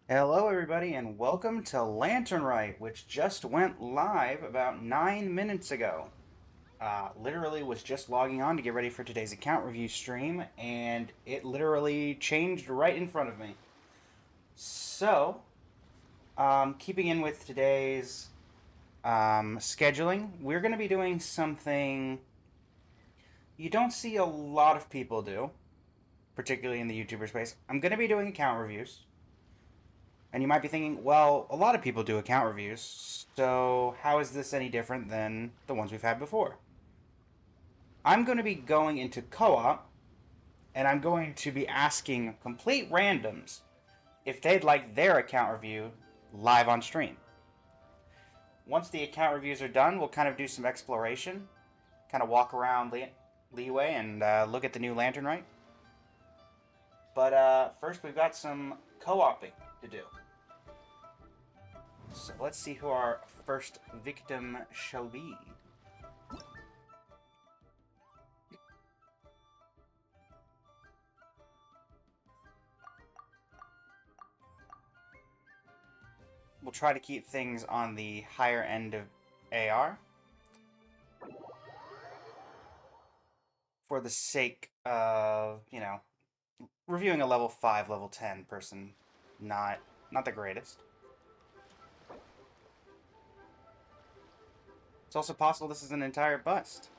Hello, everybody, and welcome to Lantern Rite, which just went live about 9 minutes ago. Literally was just logging on to get ready for today's account review stream, and it literally changed right in front of me. So, keeping in with today's scheduling, we're going to be doing something you don't see a lot of people do, particularly in the YouTuber space. I'm going to be doing account reviews. And you might be thinking, well, a lot of people do account reviews, so how is this any different than the ones we've had before? I'm going to be going into co-op, and I'm going to be asking complete randoms if they'd like their account review live on stream. Once the account reviews are done, we'll kind of do some exploration, kind of walk around Leeway and look at the new Lantern Rite. But first, we've got some co-oping to do. So let's see who our first victim shall be. We'll try to keep things on the higher end of AR for the sake of, reviewing a level 5, level 10 person. Not the greatest. It's also possible this is an entire bust.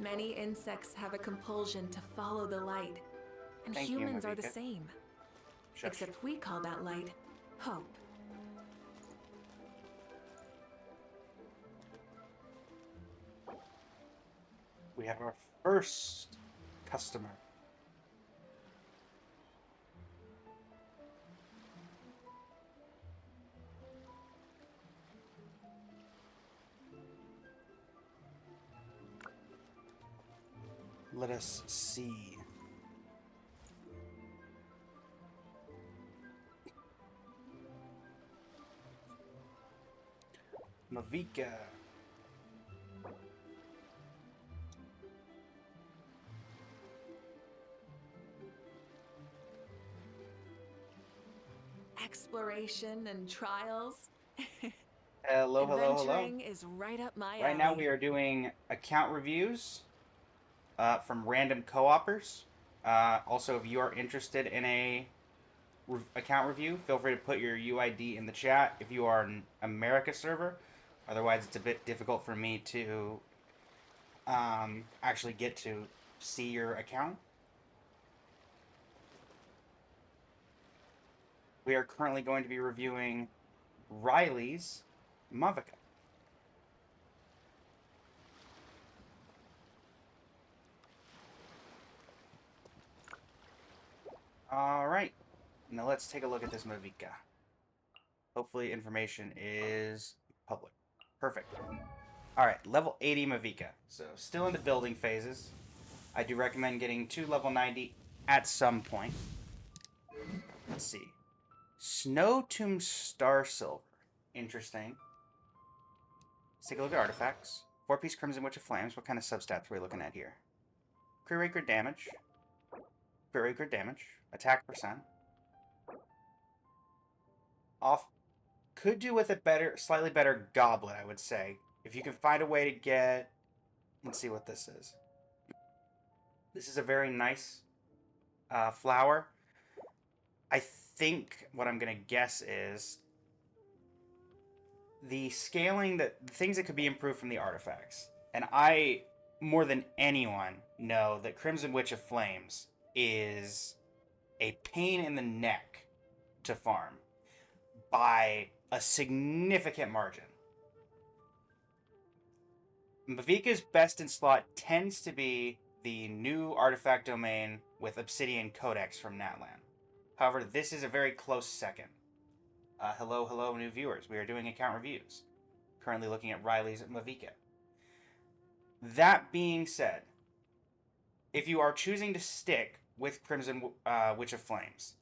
Many insects have a compulsion to follow the light, and Thank you, humans are the Mavika. same. Shush. Except we call that light hope. We have our first customer. Let us see. Mavika. Exploration and trials. Hello, hello, hello. Adventuring is right up my Right now alley. we are doing account reviews from random co-opers. Also, if you are interested in a account review, feel free to put your UID in the chat if you are an America server. Otherwise, it's a bit difficult for me to actually get to see your account. We are currently going to be reviewing Riley's Mavica. Alright, now let's take a look at this Mavica. Hopefully information is public. Perfect. Alright, level 80 Mavica. So still in the building phases. I do recommend getting to level 90 at some point. Let's see. Snow Tomb Star Silver. Interesting. Let's take a look at artifacts. 4-piece Crimson Witch of Flames. What kind of substats are we looking at here? Crit rate, crit damage. Crit rate, crit damage. Attack percent. Off. Could do with a better, slightly better goblet, I would say. If you can find a way to get... Let's see what this is. This is a very nice flower. I think what I'm going to guess is the scaling, the things that could be improved from the artifacts. And I, more than anyone, know that Crimson Witch of Flames is a pain in the neck to farm by a significant margin. Mavika's best in slot tends to be the new artifact domain with Obsidian Codex from Natlan. However, this is a very close second. Hello, hello, new viewers. We are doing account reviews. Currently looking at Riley's Mavica. That being said, if you are choosing to stick with Crimson Witch of Flames,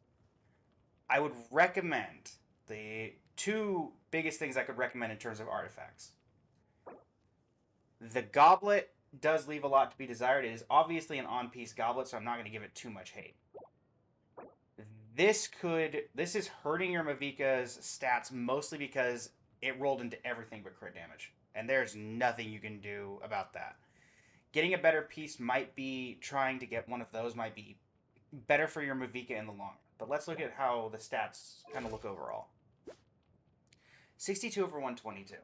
I would recommend the two biggest things I could recommend in terms of artifacts. The goblet does leave a lot to be desired. It is obviously an on-piece goblet, so I'm not going to give it too much hate. This is hurting your Mavica's stats mostly because it rolled into everything but crit damage. And there's nothing you can do about that. Getting a better piece might be, trying to get one of those might be better for your Mavica in the long run. But let's look at how the stats kind of look overall. 62 over 122.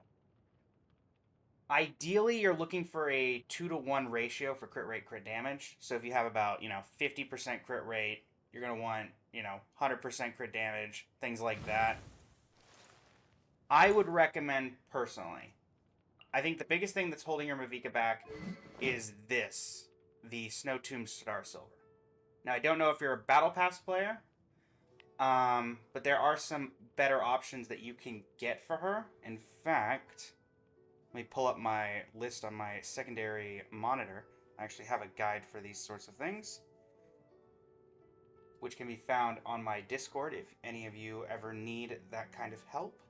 Ideally, you're looking for a 2-to-1 ratio for crit rate, crit damage. So if you have about, 50% crit rate, you're going to want, 100% crit damage, things like that. I would recommend, personally, I think the biggest thing that's holding your Mavica back is this, the Snow Tomb Star Silver. Now, I don't know if you're a Battle Pass player, but there are some better options that you can get for her. In fact, let me pull up my list on my secondary monitor. I actually have a guide for these sorts of things, which can be found on my Discord if any of you ever need that kind of help.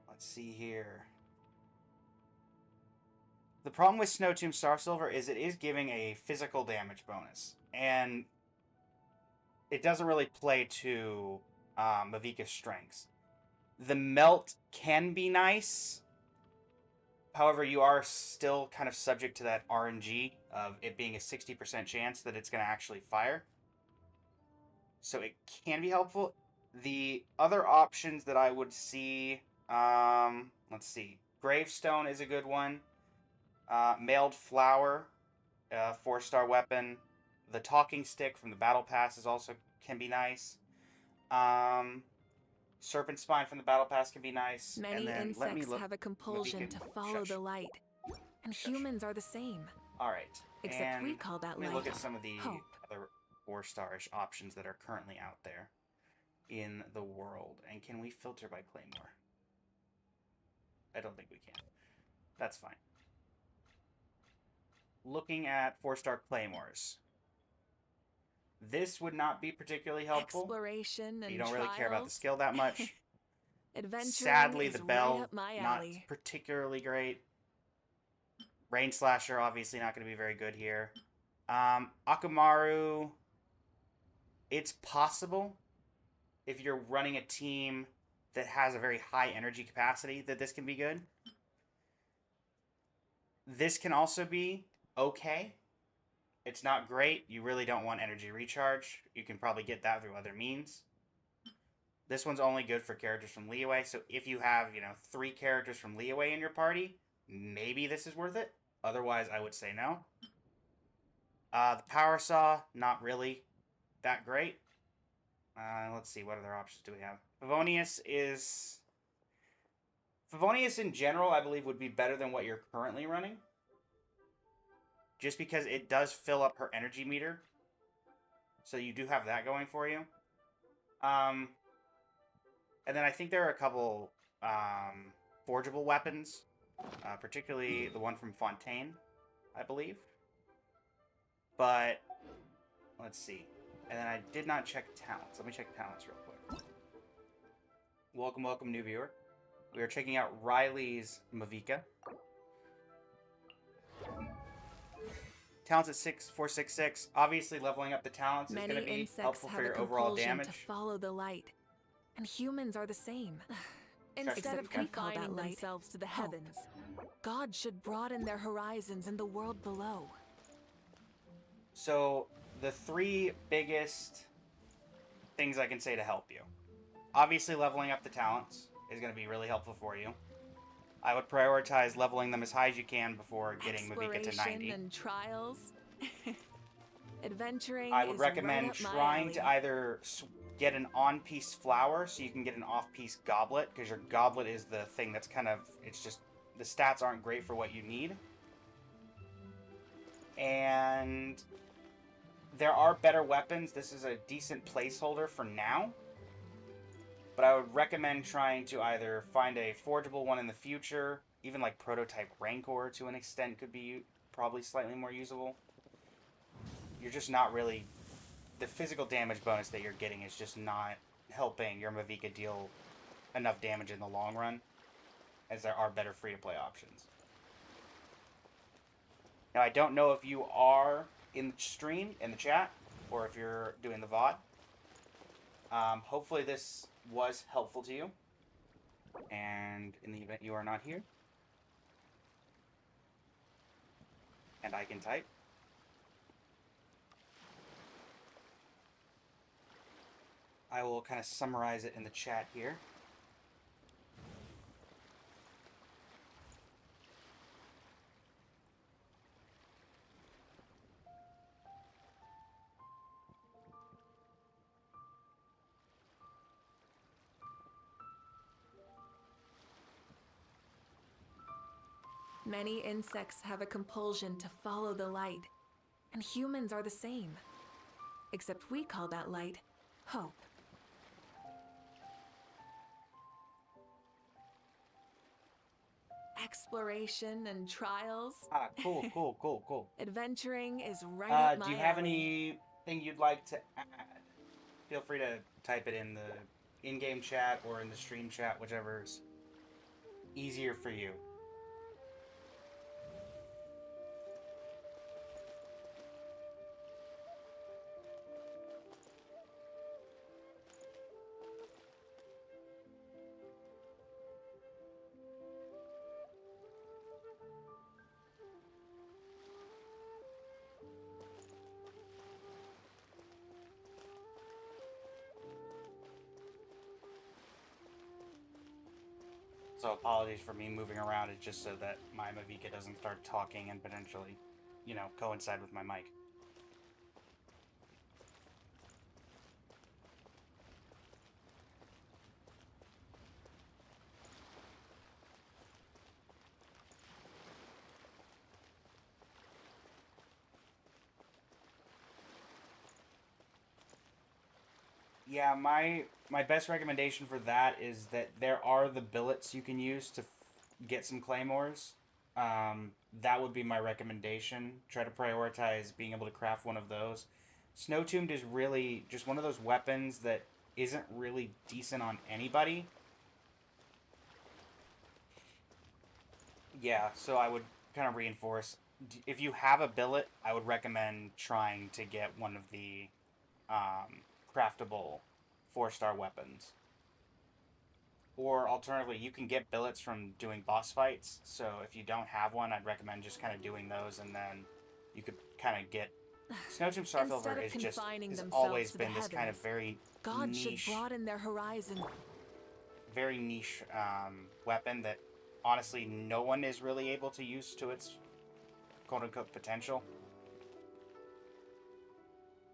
Let's see here. The problem with Snow Tomb Star Silver is it is giving a physical damage bonus, and it doesn't really play to Mavica's strengths. The melt can be nice. However, you are still kind of subject to that RNG of it being a 60% chance that it's going to actually fire. So it can be helpful. The other options that I would see, let's see. Gravestone is a good one. Mailed Flower, 4-star weapon. The Talking Stick from the Battle Pass is also can be nice. Serpent Spine from the Battle Pass can be nice. Many and then insects have a compulsion to follow the light, and humans are the same. All right. Except and we call that let me light look at some of the hope. other 4-star-ish options that are currently out there in the world. And can we filter by Claymore? I don't think we can. That's fine. Looking at 4-star Claymores. This would not be particularly helpful. Exploration and you don't really care about the trials. skill that much. Adventuring Sadly, is the bell, right up my not alley. particularly great. Rain Slasher, obviously not going to be very good here. Akumaru, it's possible if you're running a team that has a very high energy capacity that this can be good. This can also be okay. It's not great. You really don't want energy recharge. You can probably get that through other means. This one's only good for characters from Leeway, so if you have, 3 characters from Leeway in your party, maybe this is worth it. Otherwise, I would say no. The Power Saw, not really that great. Let's see, what other options do we have? Favonius in general, I believe, would be better than what you're currently running. Just because it does fill up her energy meter. So you do have that going for you. And then I think there are a couple forgeable weapons. Particularly the one from Fontaine, I believe. But, let's see. And then I did not check talents. Let me check talents real quick. Welcome, new viewer. We are checking out Riley's Mavica. Talents at 6466. Obviously, leveling up the talents is going to be helpful for your overall damage. To follow the light, and humans are the same. Instead of confining themselves to the heavens, God should broaden their horizons in the world below. So, the 3 biggest things I can say to help you. Obviously, leveling up the talents is going to be really helpful for you. I would prioritize leveling them as high as you can before getting Mavica to 90. And trials. Adventuring I would is recommend right up trying my to either get an on-piece flower so you can get an off-piece goblet, because your goblet is the thing that's kind of, it's just, the stats aren't great for what you need. And there are better weapons. This is a decent placeholder for now. But I would recommend trying to either find a forgeable one in the future, even like prototype Rancor to an extent could be probably slightly more usable. You're just not really... The physical damage bonus that you're getting is just not helping your Mavica deal enough damage in the long run, as there are better free-to-play options. Now, I don't know if you are in the stream, in the chat, or if you're doing the VOD. Hopefully this was helpful to you. And in the event you are not here, and I can type, I will kind of summarize it in the chat here. Many insects have a compulsion to follow the light, and humans are the same. Except we call that light hope. Exploration and trials. Cool. Adventuring is right up my do you have alley. anything you'd like to add? Feel free to type it in the in-game chat or in the stream chat, whichever's easier for you. So apologies for me moving around. It's just so that my Mavica doesn't start talking and potentially, you know, coincide with my mic. Yeah, my best recommendation for that is that there are the billets you can use to get some claymores. That would be my recommendation. Try to prioritize being able to craft one of those. Snow Tombed is really just one of those weapons that isn't really decent on anybody. Yeah, so I would kind of reinforce. If you have a billet, I would recommend trying to get one of the craftable 4-star weapons. Or alternatively, you can get billets from doing boss fights. So if you don't have one, I'd recommend just kind of doing those, and then you could kind of get... Snowtomb Starfielder is just has always been this kind of very God niche, should broaden their horizon. very niche weapon that honestly no one is really able to use to its quote-unquote potential.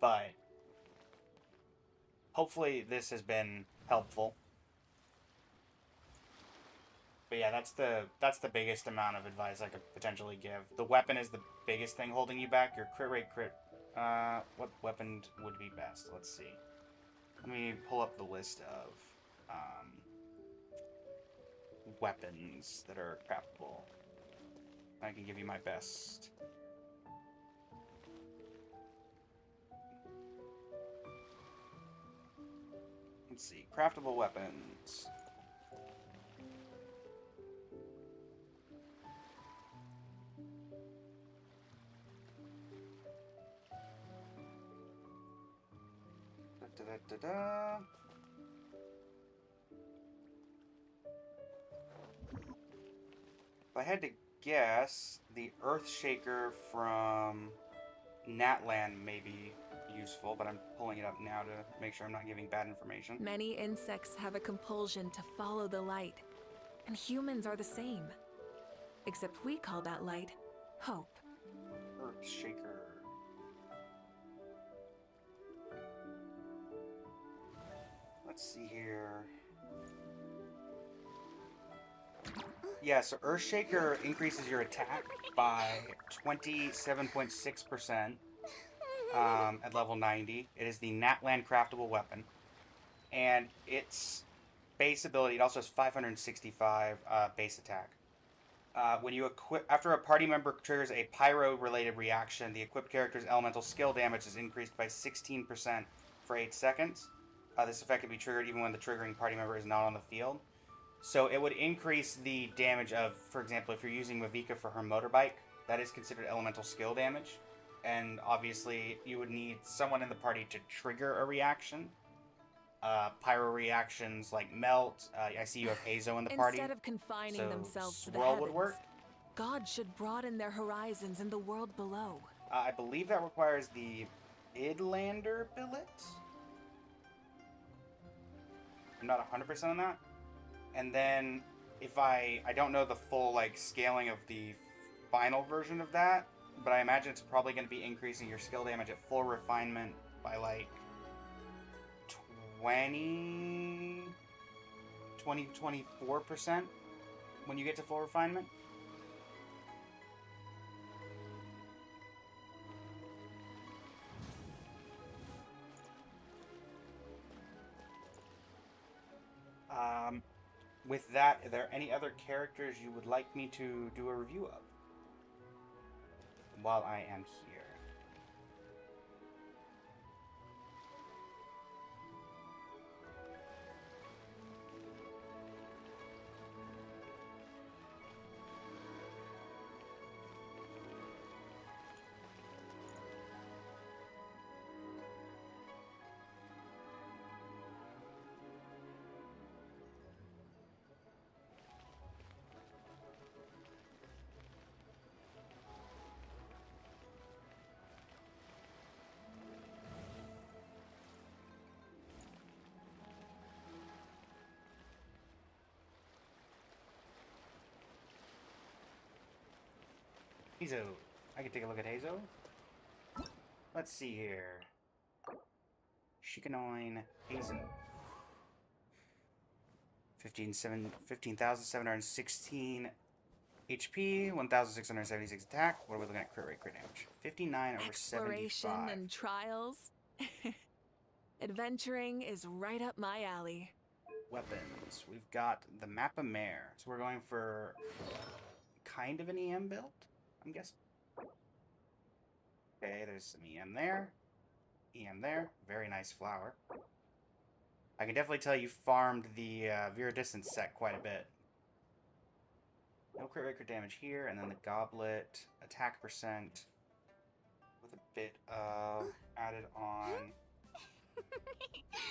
But hopefully this has been helpful. But yeah, that's the biggest amount of advice I could potentially give. The weapon is the biggest thing holding you back. Your crit rate, what weapon would be best? Let's see. Let me pull up the list of weapons that are craftable. I can give you my best. Let's see. Craftable weapons. Da-da-da-da. If I had to guess, the Earthshaker from Natlan may be useful, but I'm pulling it up now to make sure I'm not giving bad information. Many insects have a compulsion to follow the light, and humans are the same. Except we call that light hope. Earthshaker. Let's see here. Yeah, so Earthshaker increases your attack by 27.6%. at level 90. It is the Natland craftable weapon. And its base ability, it also has 565 base attack. When you equip, after a party member triggers a pyro-related reaction, the equipped character's elemental skill damage is increased by 16% for 8 seconds. This effect can be triggered even when the triggering party member is not on the field. So it would increase the damage of, for example, if you're using Mavika for her motorbike, that is considered elemental skill damage. And obviously, you would need someone in the party to trigger a reaction. Pyro reactions like melt. I see you have Hazo in the party. Instead of confining So themselves to the swirl heavens, would work. God should broaden their horizons in the world below. I believe that requires the Idlander billet. I'm not 100% on that. And then if I don't know the full like scaling of the final version of that, but I imagine it's probably going to be increasing your skill damage at full refinement by like 24% when you get to full refinement. With that, are there any other characters you would like me to do a review of while I am here? Hazo. I can take a look at Hazo. Let's see here. Shikanoin Hazo. 15,716 HP, 1,676 attack. What are we looking at? Crit rate, crit damage. 59 over Exploration 75. and trials. Adventuring is right up my alley. Weapons. We've got the Mappa Mare. So we're going for kind of an EM build, I'm guessing. Okay, there's some EM there. EM there. Very nice flower. I can definitely tell you farmed the Viridescent set quite a bit. No crit rate, crit damage here, and then the Goblet attack percent with a bit of added on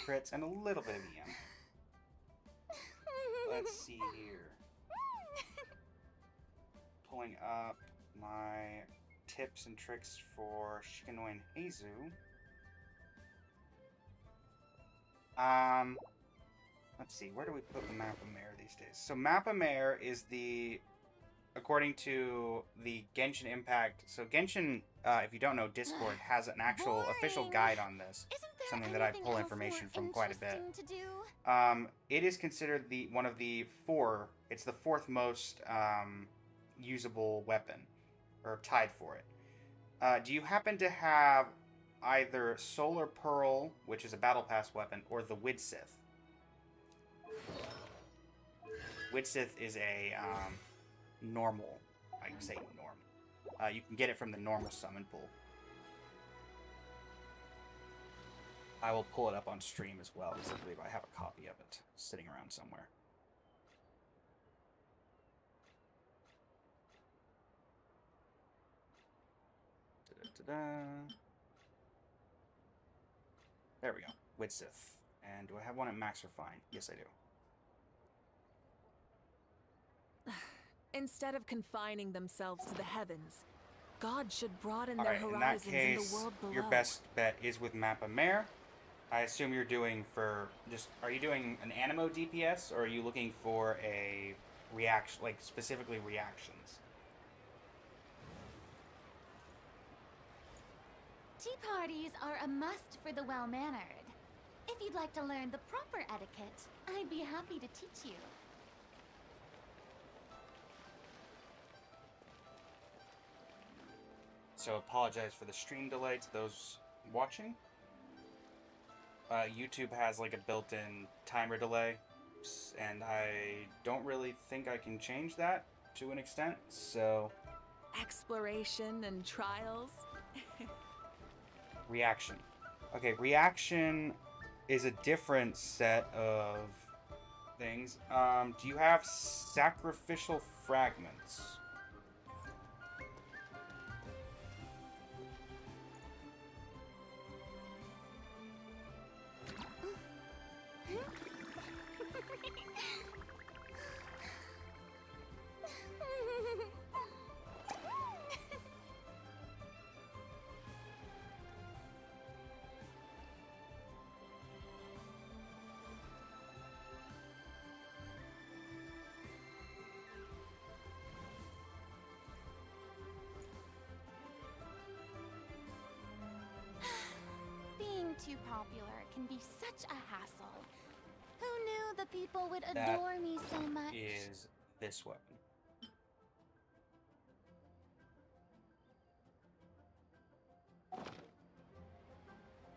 crits and a little bit of EM. Let's see here. Pulling up my tips and tricks for Shikanoin Hazu. Let's see, where do we put the Mappa Mare these days? So Mappa Mare is the, according to the Genshin Impact, so Genshin, if you don't know, Discord has an actual official guide on this. Something that I pull information from quite a bit. It is considered one of the it's the fourth most usable weapon, or tied for it. Do you happen to have either Solar Pearl, which is a Battle Pass weapon, or the Widsith? Widsith is a normal, I can say normal. You can get it from the normal summon pool. I will pull it up on stream as well, because I believe I have a copy of it sitting around somewhere. There we go. Widsith. And do I have one at Max Refine? Yes, I do. Instead of confining themselves to the heavens, God should broaden their horizons in the world below. Your best bet is with Mappa Mare. I assume you're doing are you doing an Animo DPS, or are you looking for a reaction, like specifically reactions? Tea parties are a must for the well-mannered. If you'd like to learn the proper etiquette, I'd be happy to teach you. So apologize for the stream delay to those watching. YouTube has like a built-in timer delay, and I don't really think I can change that to an extent, so... Exploration and trials. Reaction. Okay, reaction is a different set of things. Do you have sacrificial fragments? Too popular can be such a hassle. Who knew the people would That adore me so much? Is this weapon.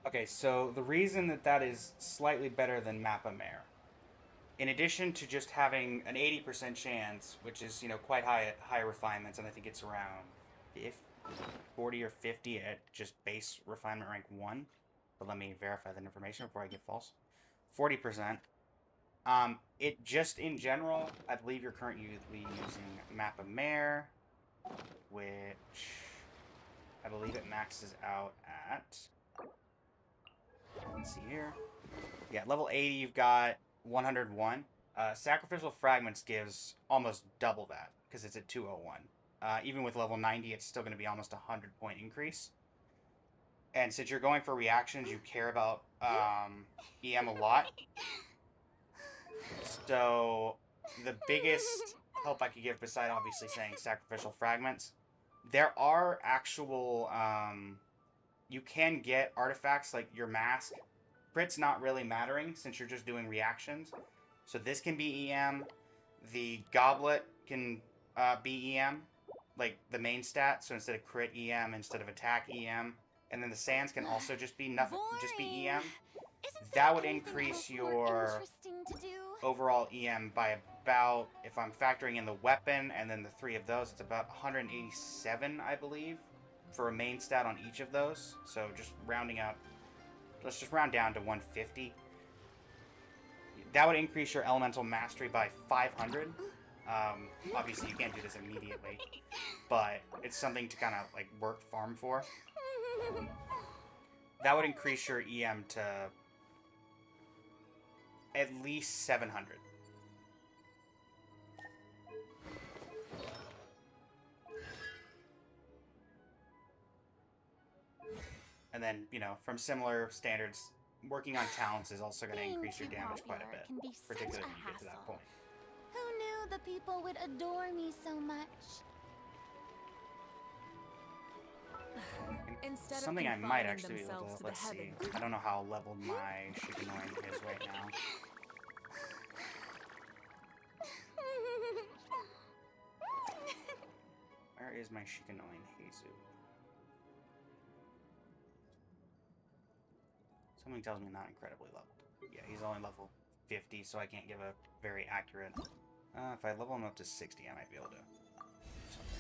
Okay, so the reason that that is slightly better than Mappa Mare, in addition to just having an 80% chance, which is, you know, quite high at high refinements, and I think it's around 40 or 50 at just base refinement rank 1. But let me verify that information before I get false. 40%. It just in general, I believe you're currently using Mappa Mare, which I believe it maxes out at... Let's see here. Yeah, level 80, you've got 101. Sacrificial Fragments gives almost double that, because it's at 201. Even with level 90, it's still going to be almost a 100-point increase. And since you're going for reactions, you care about EM a lot. So the biggest help I could give, beside obviously saying Sacrificial Fragments, there are actual... you can get artifacts like your mask. Crit's not really mattering since you're just doing reactions. So this can be EM. The goblet can be EM, like the main stat. So instead of crit EM, instead of attack EM. And then the sands can also just be nothing, just be EM. That would increase your overall EM by about, if I'm factoring in the weapon and then the 3 of those, it's about 187, I believe, for a main stat on each of those. So just rounding up, let's just round down to 150. That would increase your elemental mastery by 500. Obviously, you can't do this immediately, but it's something to kind of like work farm for. That would increase your EM to at least 700. And then, you know, from similar standards, working on talents is also going to increase your damage quite a bit, particularly when you get to that point. Who knew the people would adore me so much? Instead Something of I might confining actually be able themselves to, to let's the see. heavens. I don't know how leveled my Shikanoin is right now. Where is my Shikanoin Jesus? Something tells me not incredibly leveled. Yeah, he's only level 50, so I can't give a very accurate... if I level him up to 60, I might be able to do something.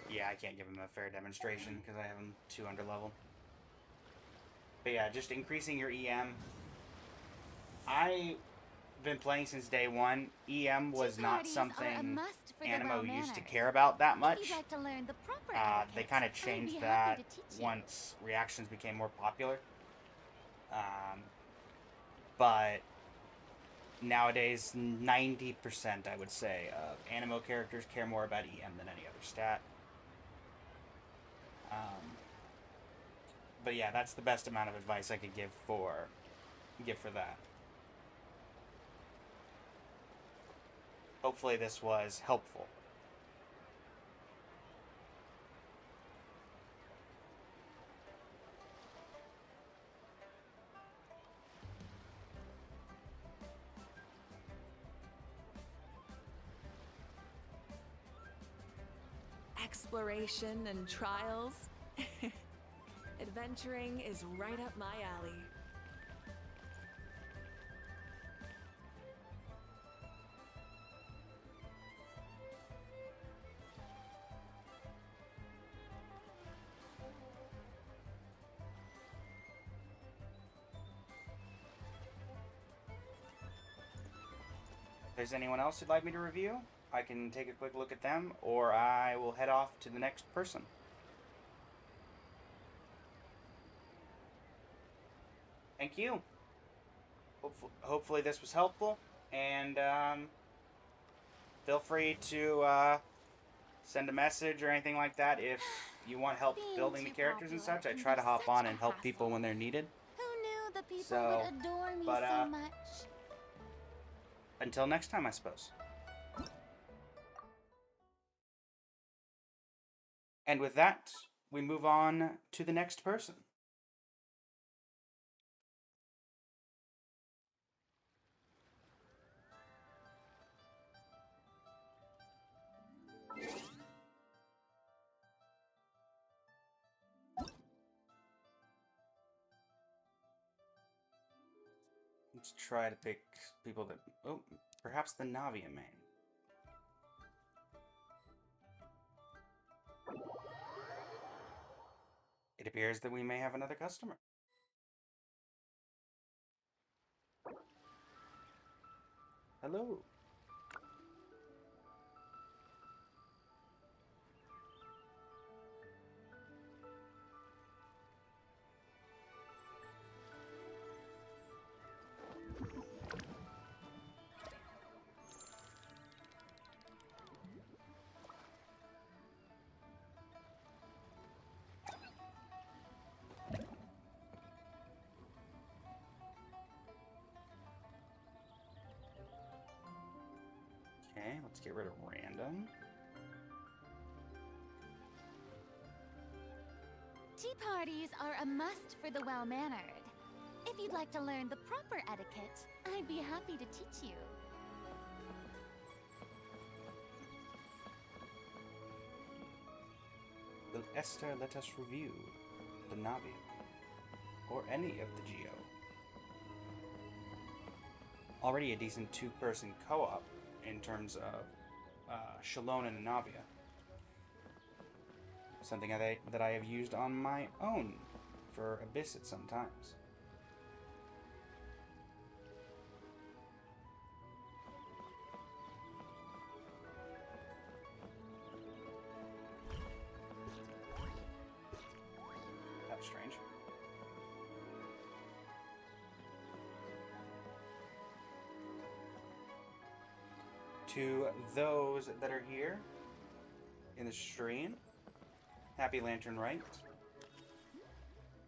Yeah, I can't give him a fair demonstration because I have him too underleveled. But yeah, just increasing your EM. I've been playing since day one. EM was not something Animo used to care about that much. They kind of changed that once reactions became more popular. But nowadays, 90%, I would say, of Animo characters care more about EM than any other stat. But yeah, that's the best amount of advice I could give for that. Hopefully this was helpful. exploration and trials. Adventuring is right up my alley. If there's anyone else who'd like me to review, I can take a quick look at them, or I will head off to the next person. Thank you. Hopefully this was helpful, and feel free to send a message or anything like that if you want help building the characters and such. I try to hop on and help people when they're needed. Who knew the people would adore me so much? Until next time, I suppose. And with that, we move on to the next person. Let's try to pick people that... Oh, perhaps the Navia main. It appears that we may have another customer. Hello. Okay, let's get rid of random. Tea parties are a must for the well-mannered. If you'd like to learn the proper etiquette, I'd be happy to teach you. Will Esther let us review the Navia or any of the Geo? Already a decent two-person co-op in terms of Shalon and Navia. Something that I have used on my own for Abyss at some times. That's strange. To those that are here in the stream, happy Lantern Rite.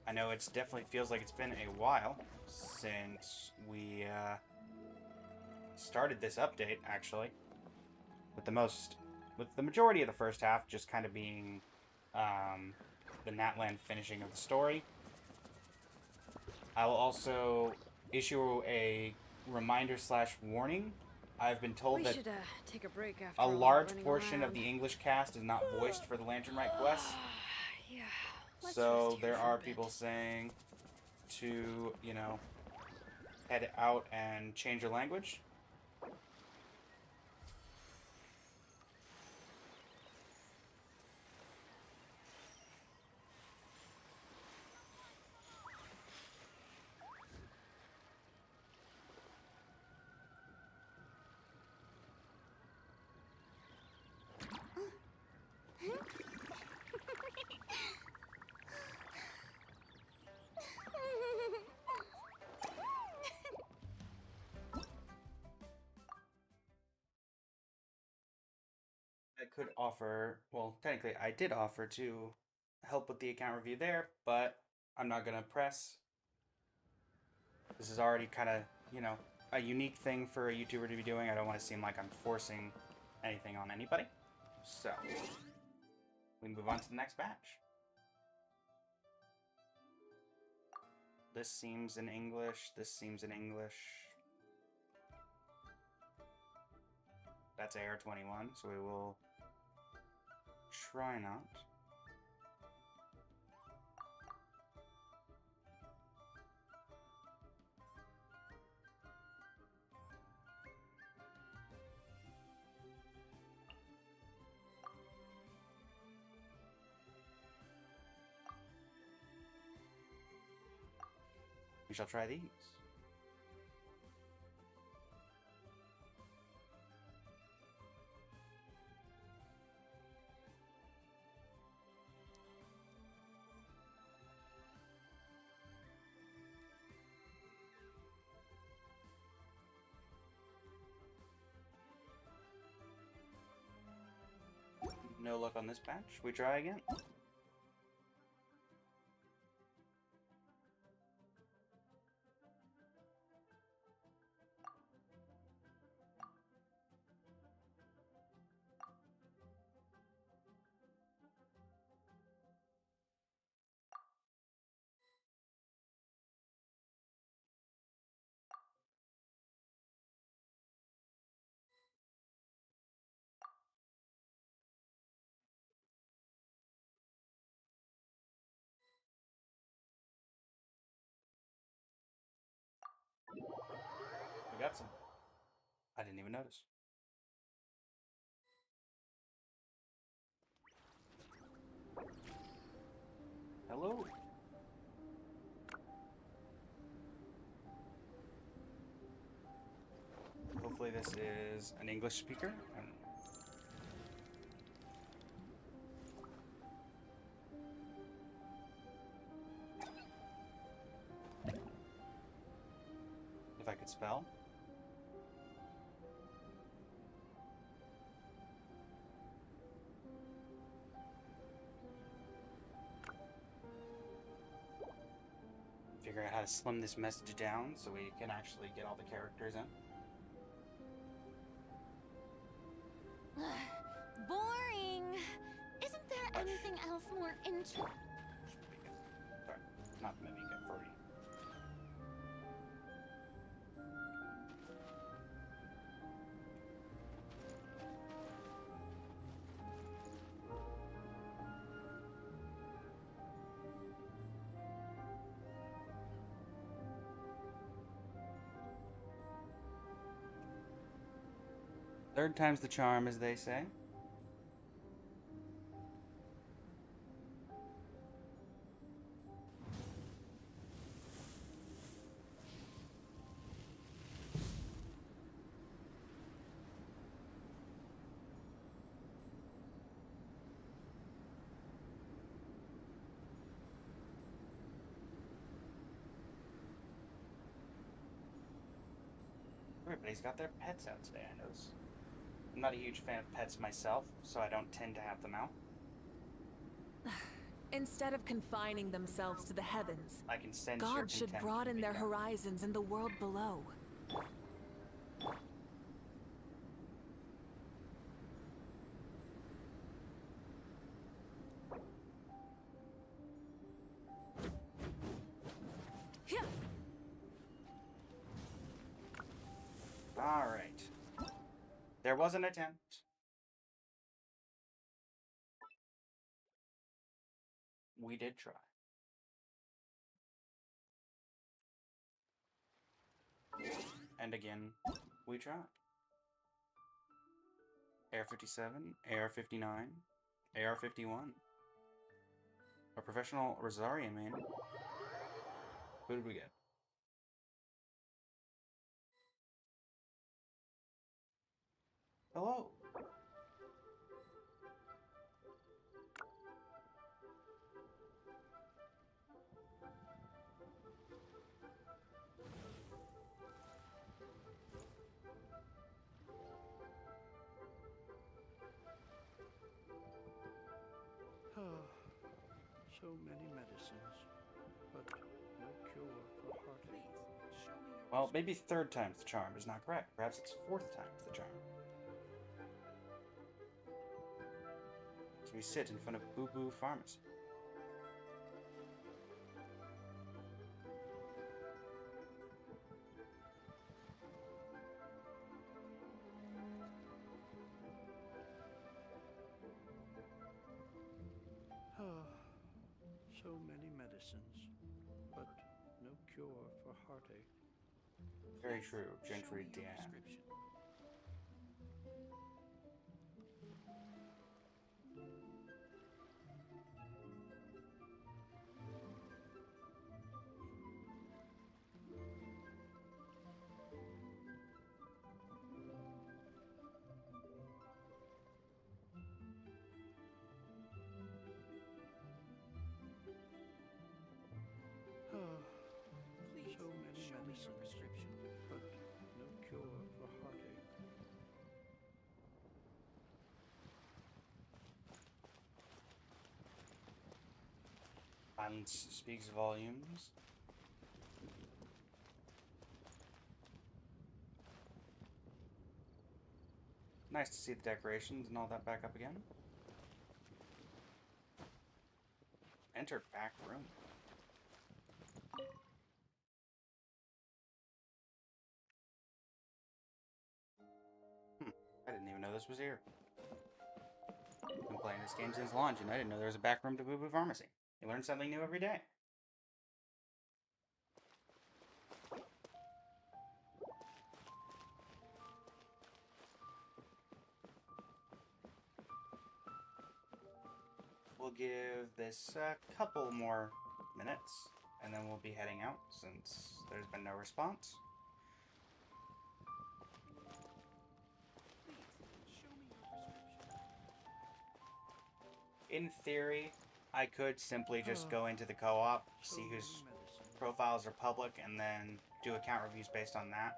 I know it's definitely feels like it's been a while since we started this update, actually. With the majority of the first half just kind of being the Natlan finishing of the story. I will also issue a reminder / warning. I've been told that take a break after a large portion of the English cast is not voiced for the Lantern Rite quests. Yeah. So there are people saying to, you know, head out and change your language. I could offer, well, technically I did offer to help with the account review there, but I'm not going to press. This is already kind of, you know, a unique thing for a YouTuber to be doing. I don't want to seem like I'm forcing anything on anybody. So, we move on to the next batch. This seems in English. This seems in English. That's AR21, so we will try not. We shall try these. No luck on this patch. We try again. We got some. I didn't even notice. Hello. Hopefully this is an English speaker. If I could spell. Figure out how to slim this message down so we can actually get all the characters in. Boring! Isn't there anything else more interesting? Sorry, not mimic it for you. Third time's the charm, as they say. Everybody's got their pets out today, I notice. I'm not a huge fan of pets myself, so I don't tend to have them out. Instead of confining themselves to the heavens, I can sense your God should contempt broaden for their me. horizons in the world below. Alright. There was an attempt. We did try. And again, we tried. AR-57, AR-59, AR-51. A professional Rosarian man. Who did we get? Hello. So many medicines, but no cure for heartache. Well, maybe third time's the charm is not correct. Perhaps it's fourth time's the charm. As we sit in front of Boo Boo Pharmacy. So many medicines, but no cure for heartache. Very true, Gentry Show me your Dan. prescription. Please So many show me your medicines, prescription. but no cure for heartache. Silence speaks volumes. Nice to see the decorations and all that back up again. Enter back room. I didn't even know this was here. I've been playing this game since launch, and I didn't know there was a back room to Boo Boo Pharmacy. You learn something new every day. We'll give this a couple more minutes, and then we'll be heading out since there's been no response. Please show me your prescription. In theory, I could simply just go into the co-op, see whose profiles are public, and then do account reviews based on that.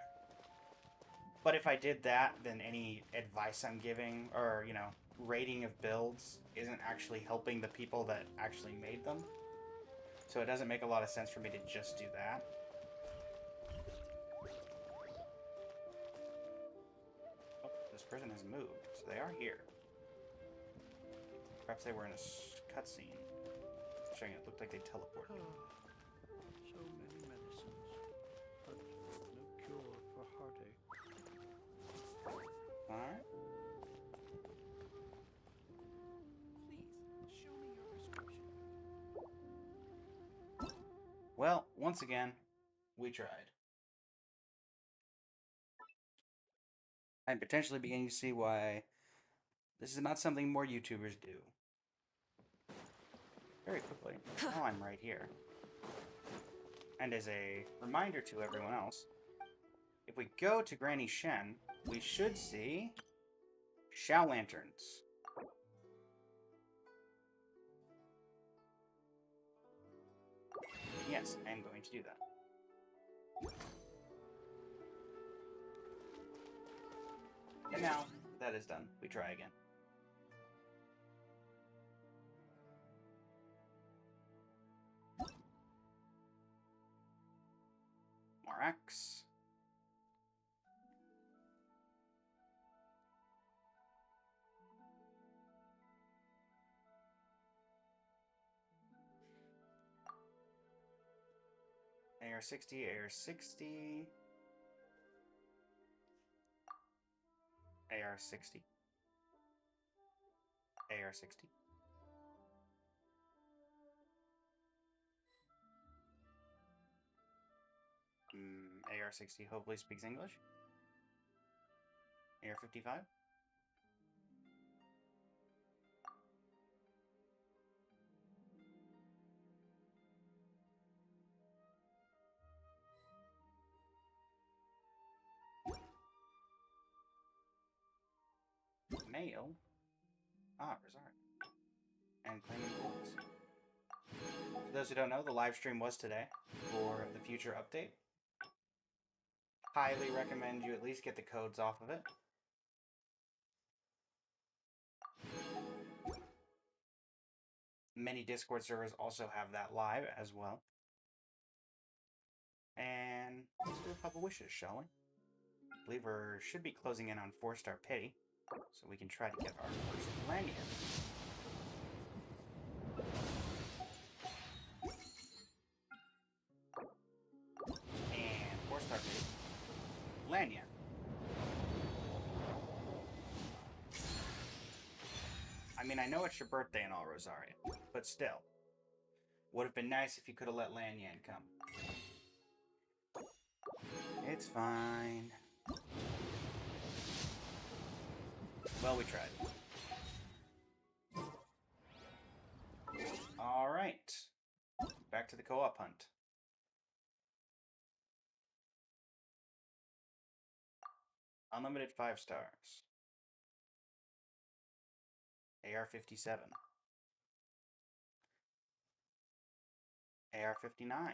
But if I did that, then any advice I'm giving, or, you know, rating of builds, isn't actually helping the people that actually made them. So it doesn't make a lot of sense for me to just do that. Oh, this person has moved, so they are here. Perhaps they were in a cutscene. Showing it looked like they teleported. So many medicines, but no cure for heartache. Alright. Please show me your prescription. Well, once again, we tried. I'm potentially beginning to see why this is not something more YouTubers do. Very quickly. Now I'm right here. And as a reminder to everyone else, if we go to Granny Shen, we should see Shao Lanterns. Yes, I am going to do that. And now that is done, we try again. More X. AR-60, AR-60. AR-60. AR-60. AR-60 hopefully speaks English. AR-55. Male. Ah, Rosario. And claiming points. For those who don't know, the live stream was today for the future update. Highly recommend you at least get the codes off of it. Many Discord servers also have that live as well. And let's do a couple wishes, shall we? I believe we should be closing in on 4-star pity, so we can try to get our first lanyard. And 4-star pity. Lanyard. I mean, I know it's your birthday and all, Rosario, but still. Would have been nice if you could have let Lan Yan come. It's fine. Well, we tried. Alright. Back to the co-op hunt. Unlimited 5 stars. AR-57. AR-59.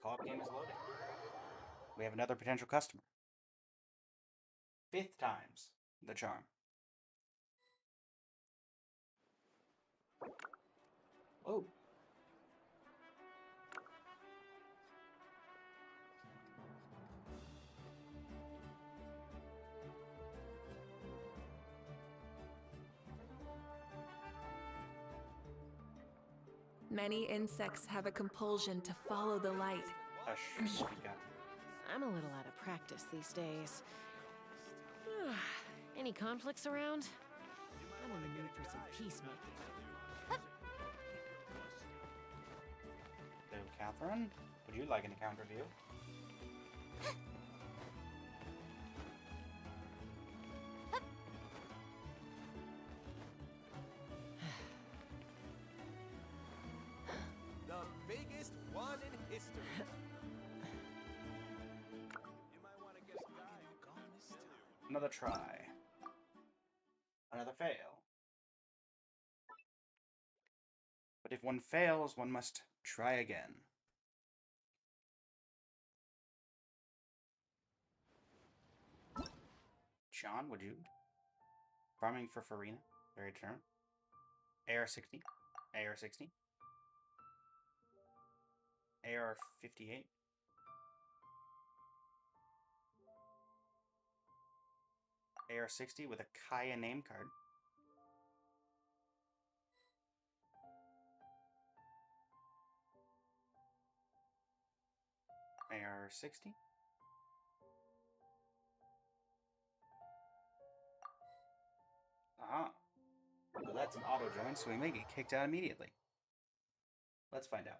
Co-op game is loading. We have another potential customer. 5th time's the charm. Oh. Many insects have a compulsion to follow the light. Hush. I'm a little out of practice these days. Any conflicts around? I'm in the mood for some peacemaking. So, Catherine, would you like an account review? The biggest one in history. You might want to get gone this time. Another try. Another fail. But if one fails, one must try again. John, would you? Farming for Farina. Very turn. AR-60. AR-60. AR-58. AR-60 with a Kaya name card. AR-60. Aha. Well, that's an auto join, so we may get kicked out immediately. Let's find out.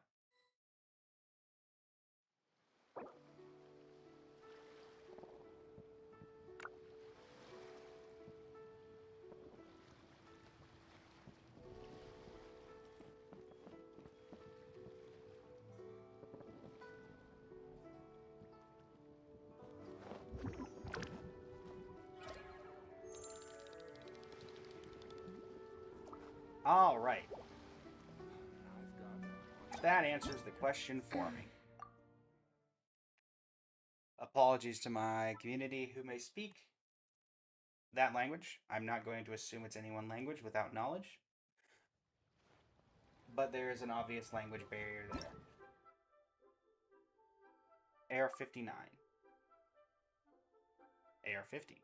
All right. That answers the question for me. Apologies to my community who may speak that language. I'm not going to assume it's any one language without knowledge. But there is an obvious language barrier there. AR-59. AR-50.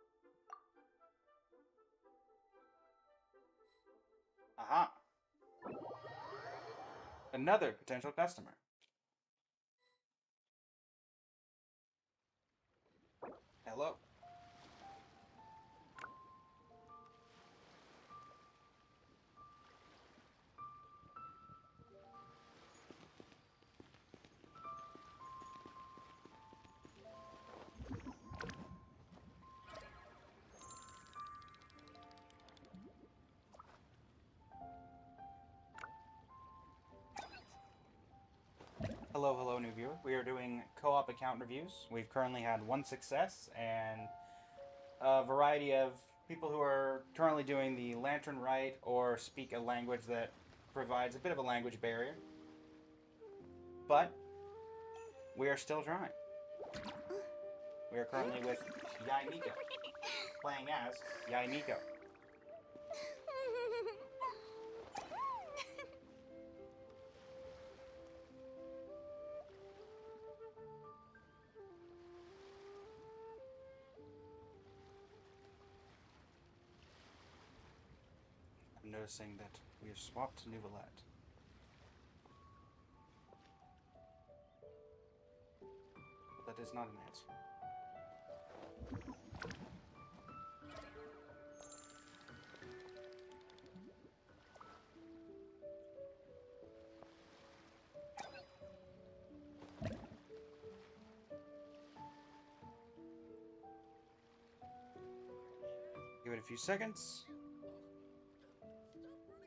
Aha. Another potential customer. Hello. Hello, new viewer. We are doing co-op account reviews. We've currently had one success and a variety of people who are currently doing the Lantern Rite or speak a language that provides a bit of a language barrier. But we are still trying. We are currently with Yai Miko, playing as Yai Miko. I'm noticing that we have swapped Nuvolette. But that is not an answer. few seconds.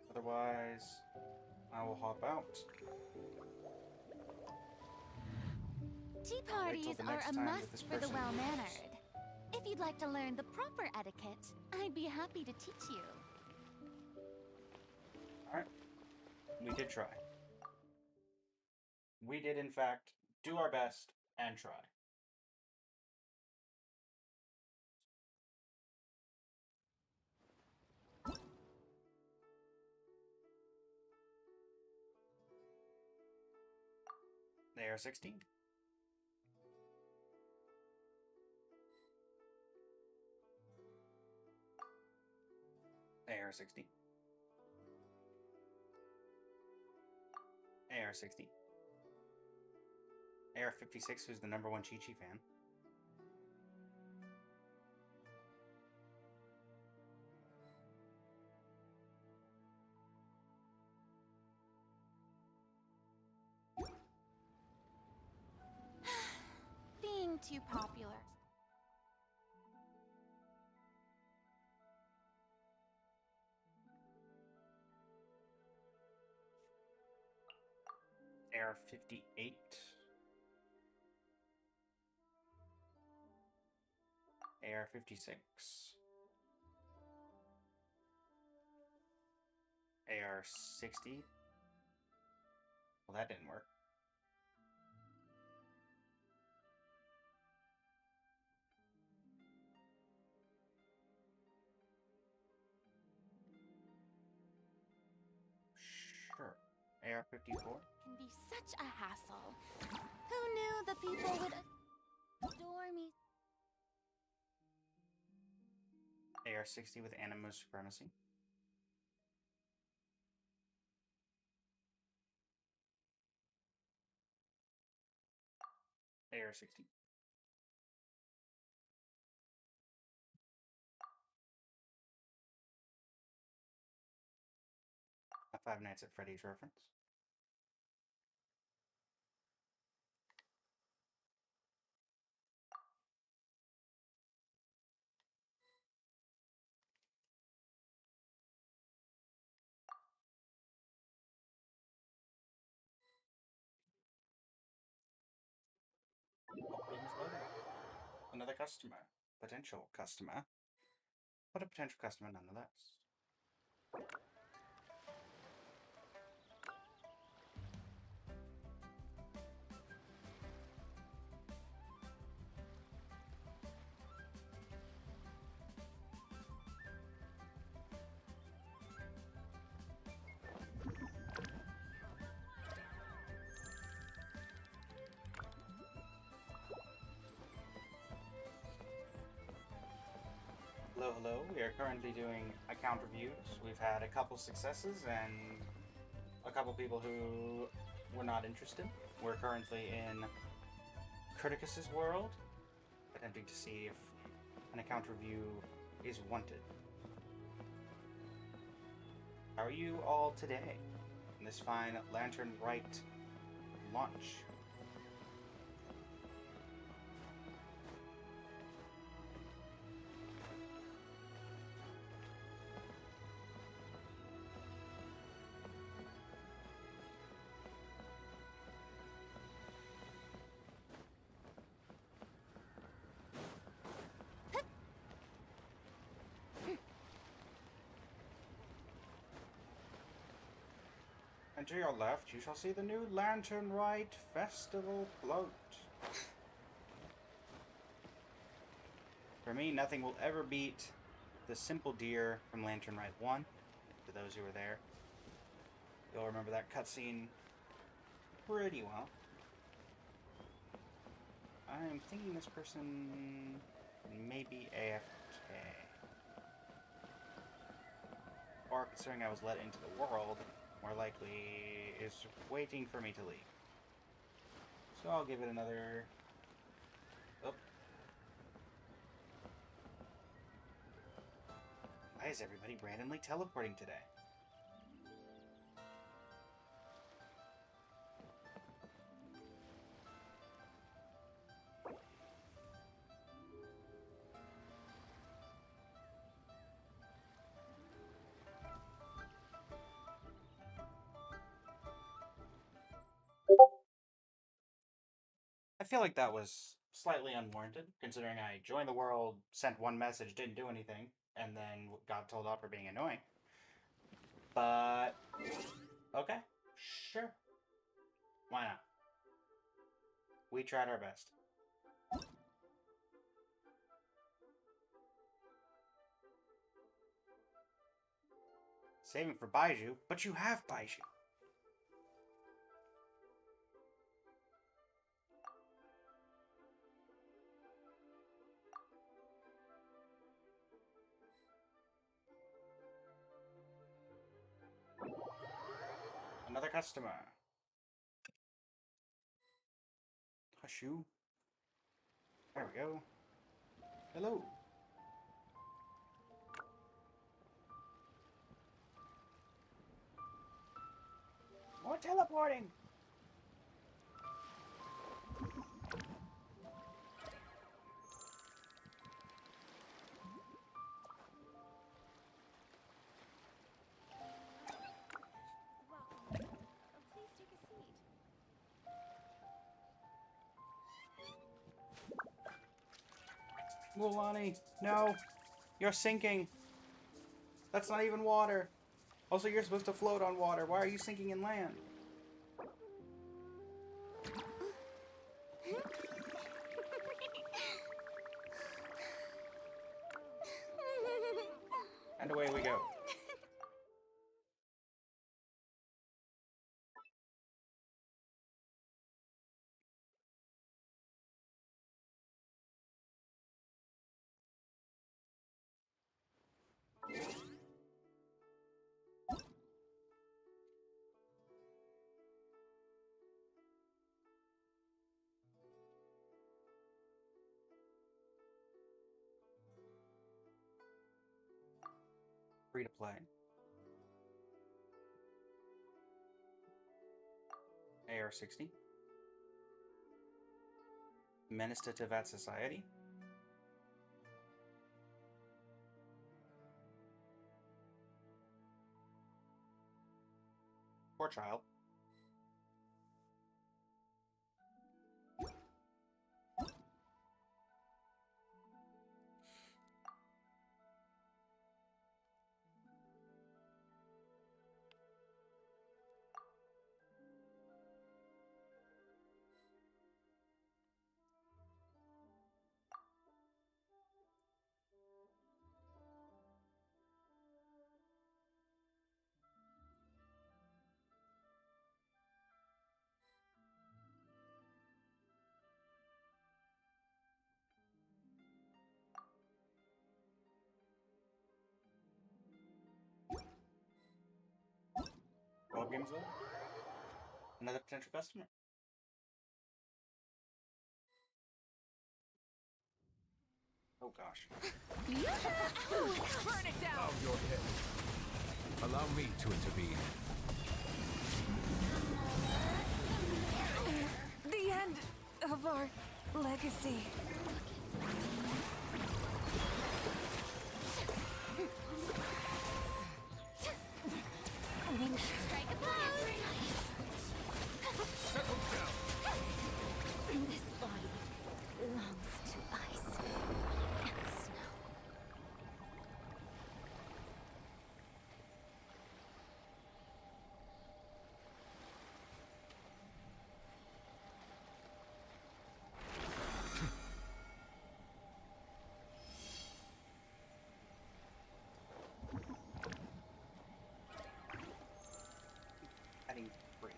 Otherwise, I will hop out. Tea Wait till parties the are next a time that this must for the person well-mannered. leaves. If you'd like to learn the proper etiquette, I'd be happy to teach you. Alright. We did try. We did, in fact, do our best and try. They are 16. AR-60. AR-60. AR-56, who's the #1 Chi-Chi fan. Being too popular. AR-58. AR-56. AR-60. Well, that didn't work. Sure. AR-54. Can be such a hassle. Who knew the people would adore me? AR-60 with Animo Supremacy. AR-60. A Five Nights at Freddy's reference. Another customer. Potential customer. But a potential customer nonetheless. Hello, hello. We are currently doing account reviews. We've had a couple successes and a couple people who were not interested. We're currently in Criticus's world, attempting to see if an account review is wanted. How are you all today in this fine Lantern RITE launch? And to your left, you shall see the new Lantern RITE Festival float. For me, nothing will ever beat the simple deer from Lantern RITE 1. For those who were there, you'll remember that cutscene pretty well. I'm thinking this person may be AFK. Or, considering I was let into the world, more likely is waiting for me to leave. So I'll give it another... Oh. Why is everybody randomly teleporting today? feel like that was slightly unwarranted, considering I joined the world, sent one message, didn't do anything, and then got told off for being annoying. But okay, sure. Why not? We tried our best. Saving for Baiju, but you have Baiju. Another customer. Hushu. There we go. Hello. More teleporting! Welcome. Please take a seat. Mulani, no! You're sinking! That's not even water! Also, you're supposed to float on water. Why are you sinking in land? And away we go. Free to play. AR-60. Menace to Teyvat Society. Poor child. Well, games though. Another potential customer. Oh gosh. Burn it down! Bow your head. Allow me to intervene. The end of our legacy. Strike a pose! Settle down. This body belongs to ice and snow. Adding 3.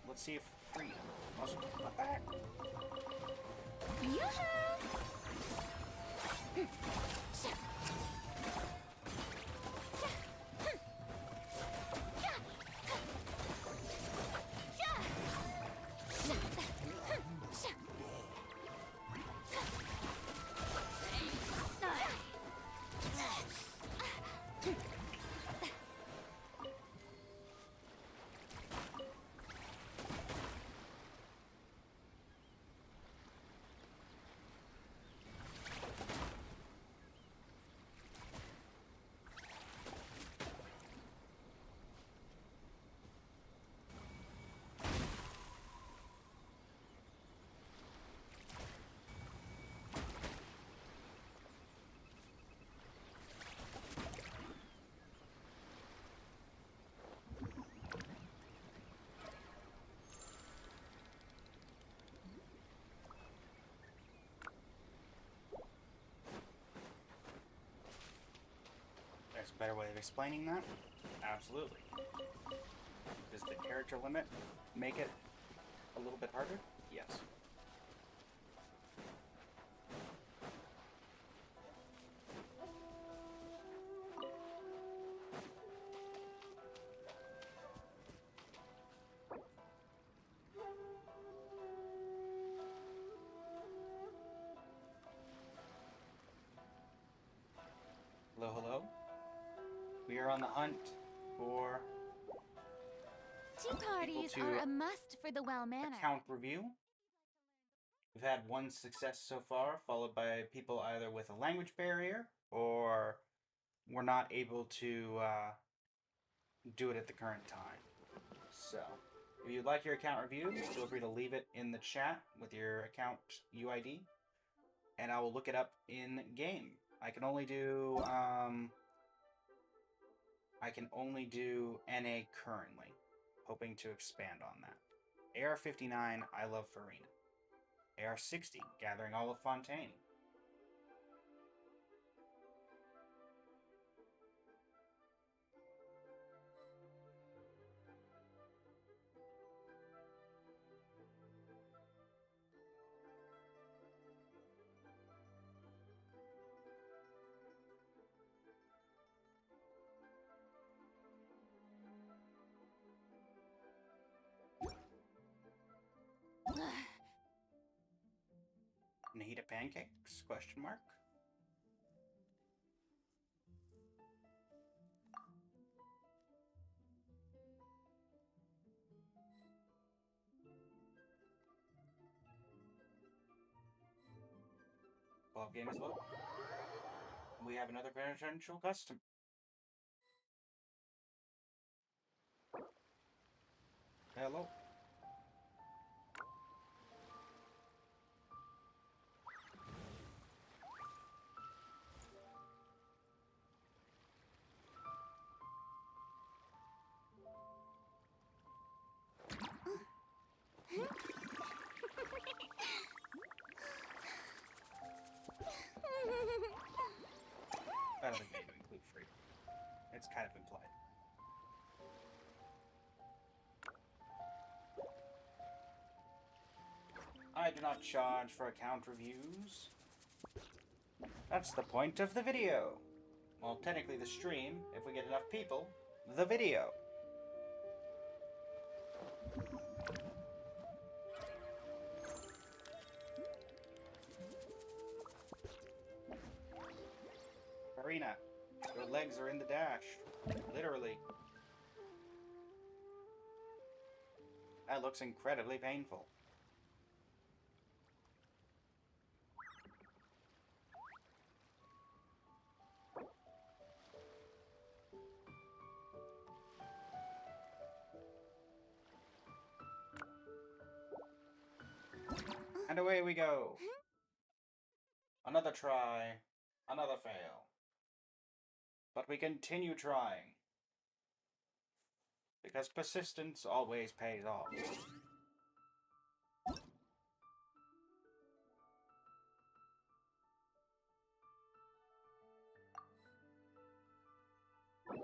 Let's see if free. Also, not that. a better way of explaining that? Absolutely. Does the character limit make it a little bit harder? Yes. Hello, hello. We are on the hunt for Tea parties to are a must for the well-mannered. account review. We've had one success so far, followed by people either with a language barrier or were not able to do it at the current time. So, if you'd like your account review, feel free to leave it in the chat with your account UID, and I will look it up in game. I can only do NA currently, hoping to expand on that. AR-59, I love Farina. AR-60, Gathering Olive Fontaine. Nahida Pancakes? Question mark. Well, game is loaded. We have another potential customer. Hello. I don't think they include free. It's kind of implied. I do not charge for account reviews. That's the point of the video. Well, technically the stream, if we get enough people, the video. Karina, your legs are in the dash. Literally. That looks incredibly painful. And away we go. Another try, another fail. But we continue trying. Because persistence always pays off. I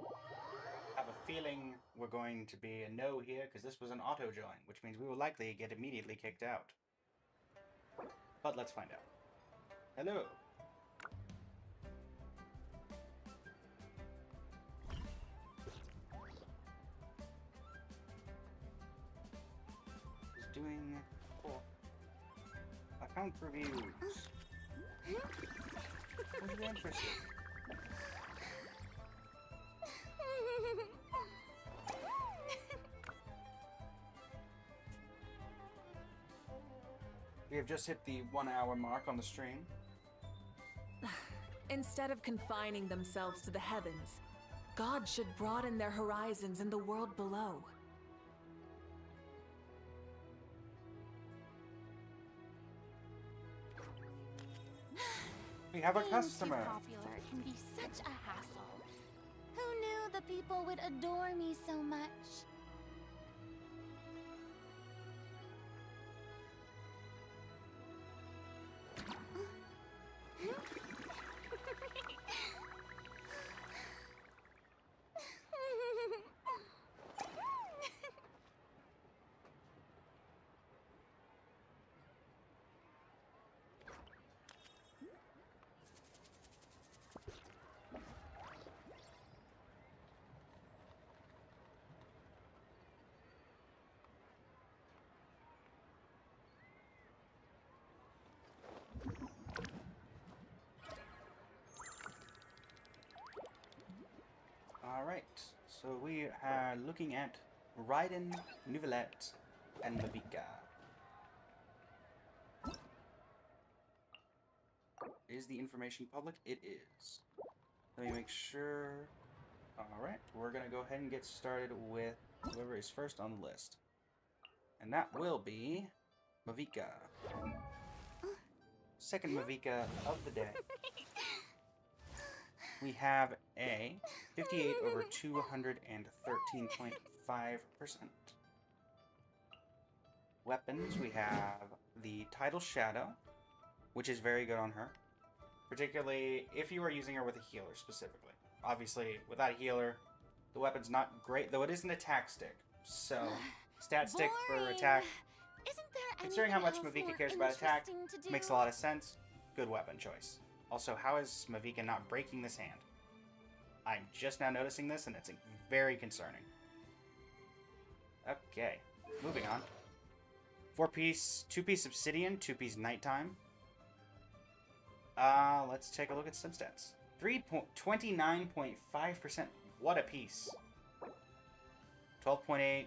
have a feeling we're going to be a no here, because this was an auto join, which means we will likely get immediately kicked out. But let's find out. Hello. Is doing account reviews. Was you interested? We have just hit the 1 hour mark on the stream. Instead of confining themselves to the heavens, God should broaden their horizons in the world below. We have a Being customer. too popular can be such a hassle. Who knew the people would adore me so much? Alright, so we are looking at Raiden, Nouvellette, and Mavica. Is the information public? It is. Let me make sure. Alright, we're going to go ahead and get started with whoever is first on the list. And that will be Mavica. Second Mavica of the day. We have a 58 over 213.5%. Weapons, we have the Tidal Shadow, which is very good on her. Particularly if you are using her with a healer specifically. Obviously, without a healer, the weapon's not great, though it is an attack stick. So, stat stick for attack. Isn't there Considering how much anything else Mavica more cares about attack, interesting to do? makes a lot of sense. Good weapon choice. Also, how is Mavica not breaking this hand? I'm just now noticing this, and it's very concerning. Okay, moving on. 4-piece, 2-piece Obsidian, 2-piece Nighttime. Let's take a look at substats. 29.5%. What a piece. 12.8.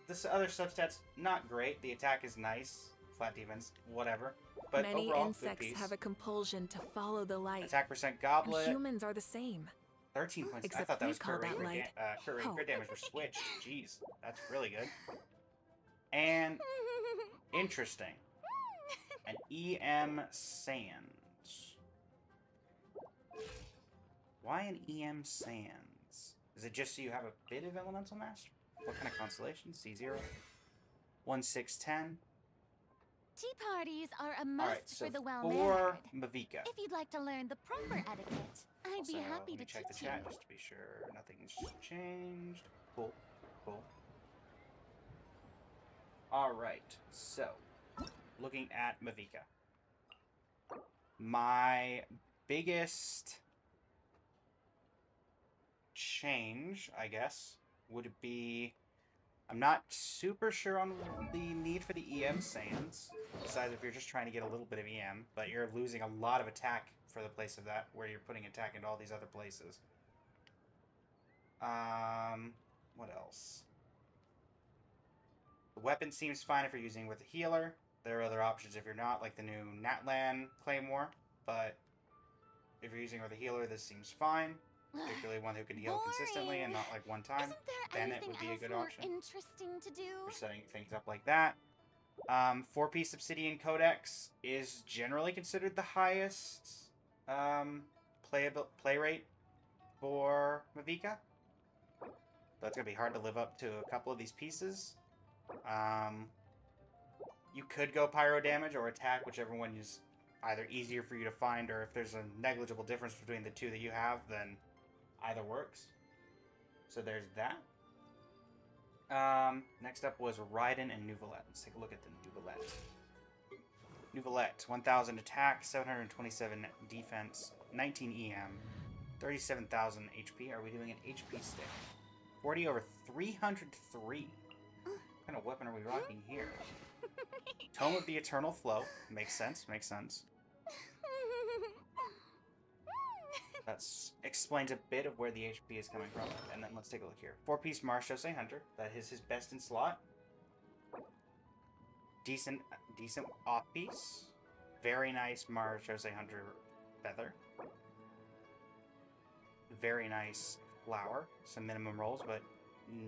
This other substats, not great. The attack is nice. Flat defense, whatever. But Many overall, insects good piece. have a compulsion to follow the light. Attack percent Goblet. And humans are the same. 13 points. I Except thought that we was call crit rate, that light crit damage were switched. Jeez, that's really good. And interesting. An EM Sands. Why an EM Sands? Is it just so you have a bit of elemental mastery? What kind of constellation? C0. 1, 6, 10. Tea parties are a must Alright, so for the for well-mannered. Mavica. If you'd like to learn the proper etiquette, I'd Also, be happy let me to check the teach you. chat just to be sure nothing's changed. Cool, cool. Alright, so, looking at Mavica. My biggest change, I guess, would be... I'm not super sure on the need for the EM Sands, besides if you're just trying to get a little bit of EM, but you're losing a lot of attack for the place of that, where you're putting attack into all these other places. What else? The weapon seems fine if you're using with a healer. There are other options if you're not, like the new Natlan Claymore, but if you're using with a healer, this seems fine. Particularly one who can heal consistently and not like one time. Isn't there Bennett anything would be a else good more option interesting to do? for setting things up like that. 4-piece Obsidian Codex is generally considered the highest play rate for Mavica. That's going to be hard to live up to a couple of these pieces. You could go Pyro Damage or Attack, whichever one is either easier for you to find, or if there's a negligible difference between the two that you have, then either works. So there's that. Next up was Raiden and Nouvellette. Let's take a look at the Nouvellette. Nouvellette, 1000 attack, 727 defense, 19 EM, 37,000 HP. Are we doing an HP stick? 40 over 303. What kind of weapon are we rocking here? Tome of the Eternal Flow. Makes sense, makes sense. That explains a bit of where the HP is coming from. And then let's take a look here. 4-piece Marshose Hunter. That is his best in slot. Decent off-piece. Very nice Marshose Hunter Feather. Very nice Flower. Some minimum rolls, but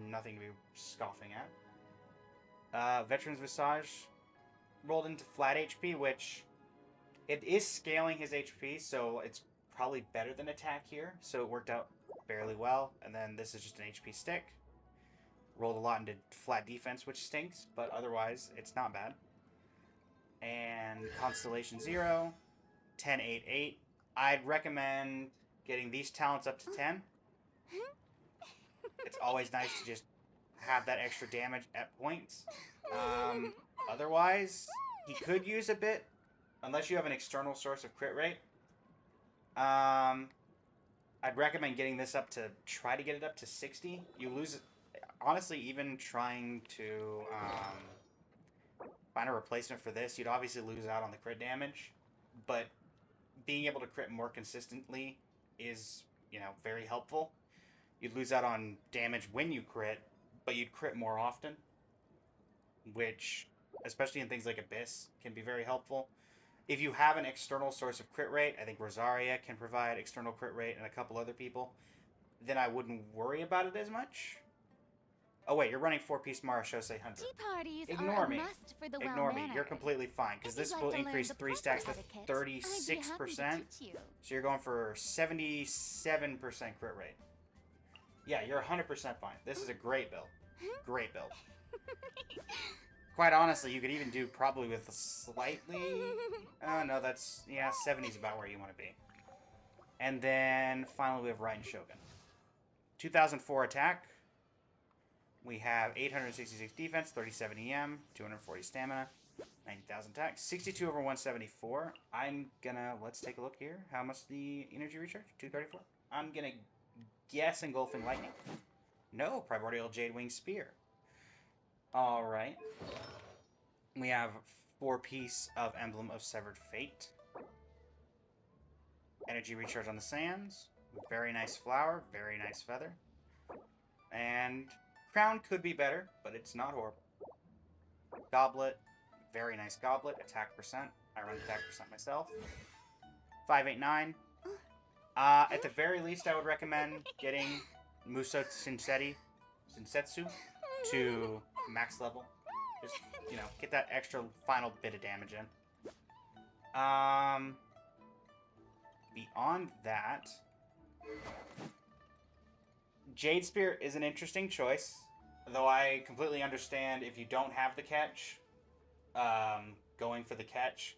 nothing to be scoffing at. Veteran's Visage rolled into flat HP, which it is scaling his HP, so it's probably better than attack here, so it worked out fairly well. And then this is just an HP stick. Rolled a lot into flat defense, which stinks, but otherwise it's not bad. And Constellation 0, 10, 8, 8. I'd recommend getting these talents up to 10. It's always nice to just have that extra damage at points. Otherwise, he could use a bit, unless you have an external source of crit rate. I'd recommend getting this up to, try to get it up to 60. You lose, honestly, even trying to find a replacement for this, you'd obviously lose out on the crit damage, but being able to crit more consistently is you know, very helpful. You'd lose out on damage when you crit, but you'd crit more often, which, especially in things like Abyss, can be very helpful. If you have an external source of crit rate, I think Rosaria can provide external crit rate and a couple other people, then I wouldn't worry about it as much. Oh wait, you're running 4-piece Marashosei Hunter. Tea parties Ignore are a me. must for the Ignore me. well-mannered. You're completely fine, because this will increase 3 stacks to 36%. So you're going for 77% crit rate. Yeah, you're 100% fine. This is a great build. Great build. Quite honestly, you could even do probably with a slightly... no, that's... Yeah, 70 is about where you want to be. And then, finally, we have RITE and Shogun. 2004 attack. We have 866 defense, 37 EM, 240 stamina, 90,000 attack, 62 over 174. I'm gonna... Let's take a look here. How much the energy recharge? 234. I'm gonna guess Engulfing Lightning. No, Primordial Jade Wing Spear. Alright. We have 4-piece of Emblem of Severed Fate. Energy recharge on the sands. Very nice flower, very nice feather. And crown could be better, but it's not horrible. Goblet, very nice goblet. Attack percent. I run attack percent myself. 589. At the very least, I would recommend getting Muso Shinsetsu to max level. Just, you know, get that extra final bit of damage in. Beyond that, Jade Spear is an interesting choice, though I completely understand if you don't have the catch, going for the catch.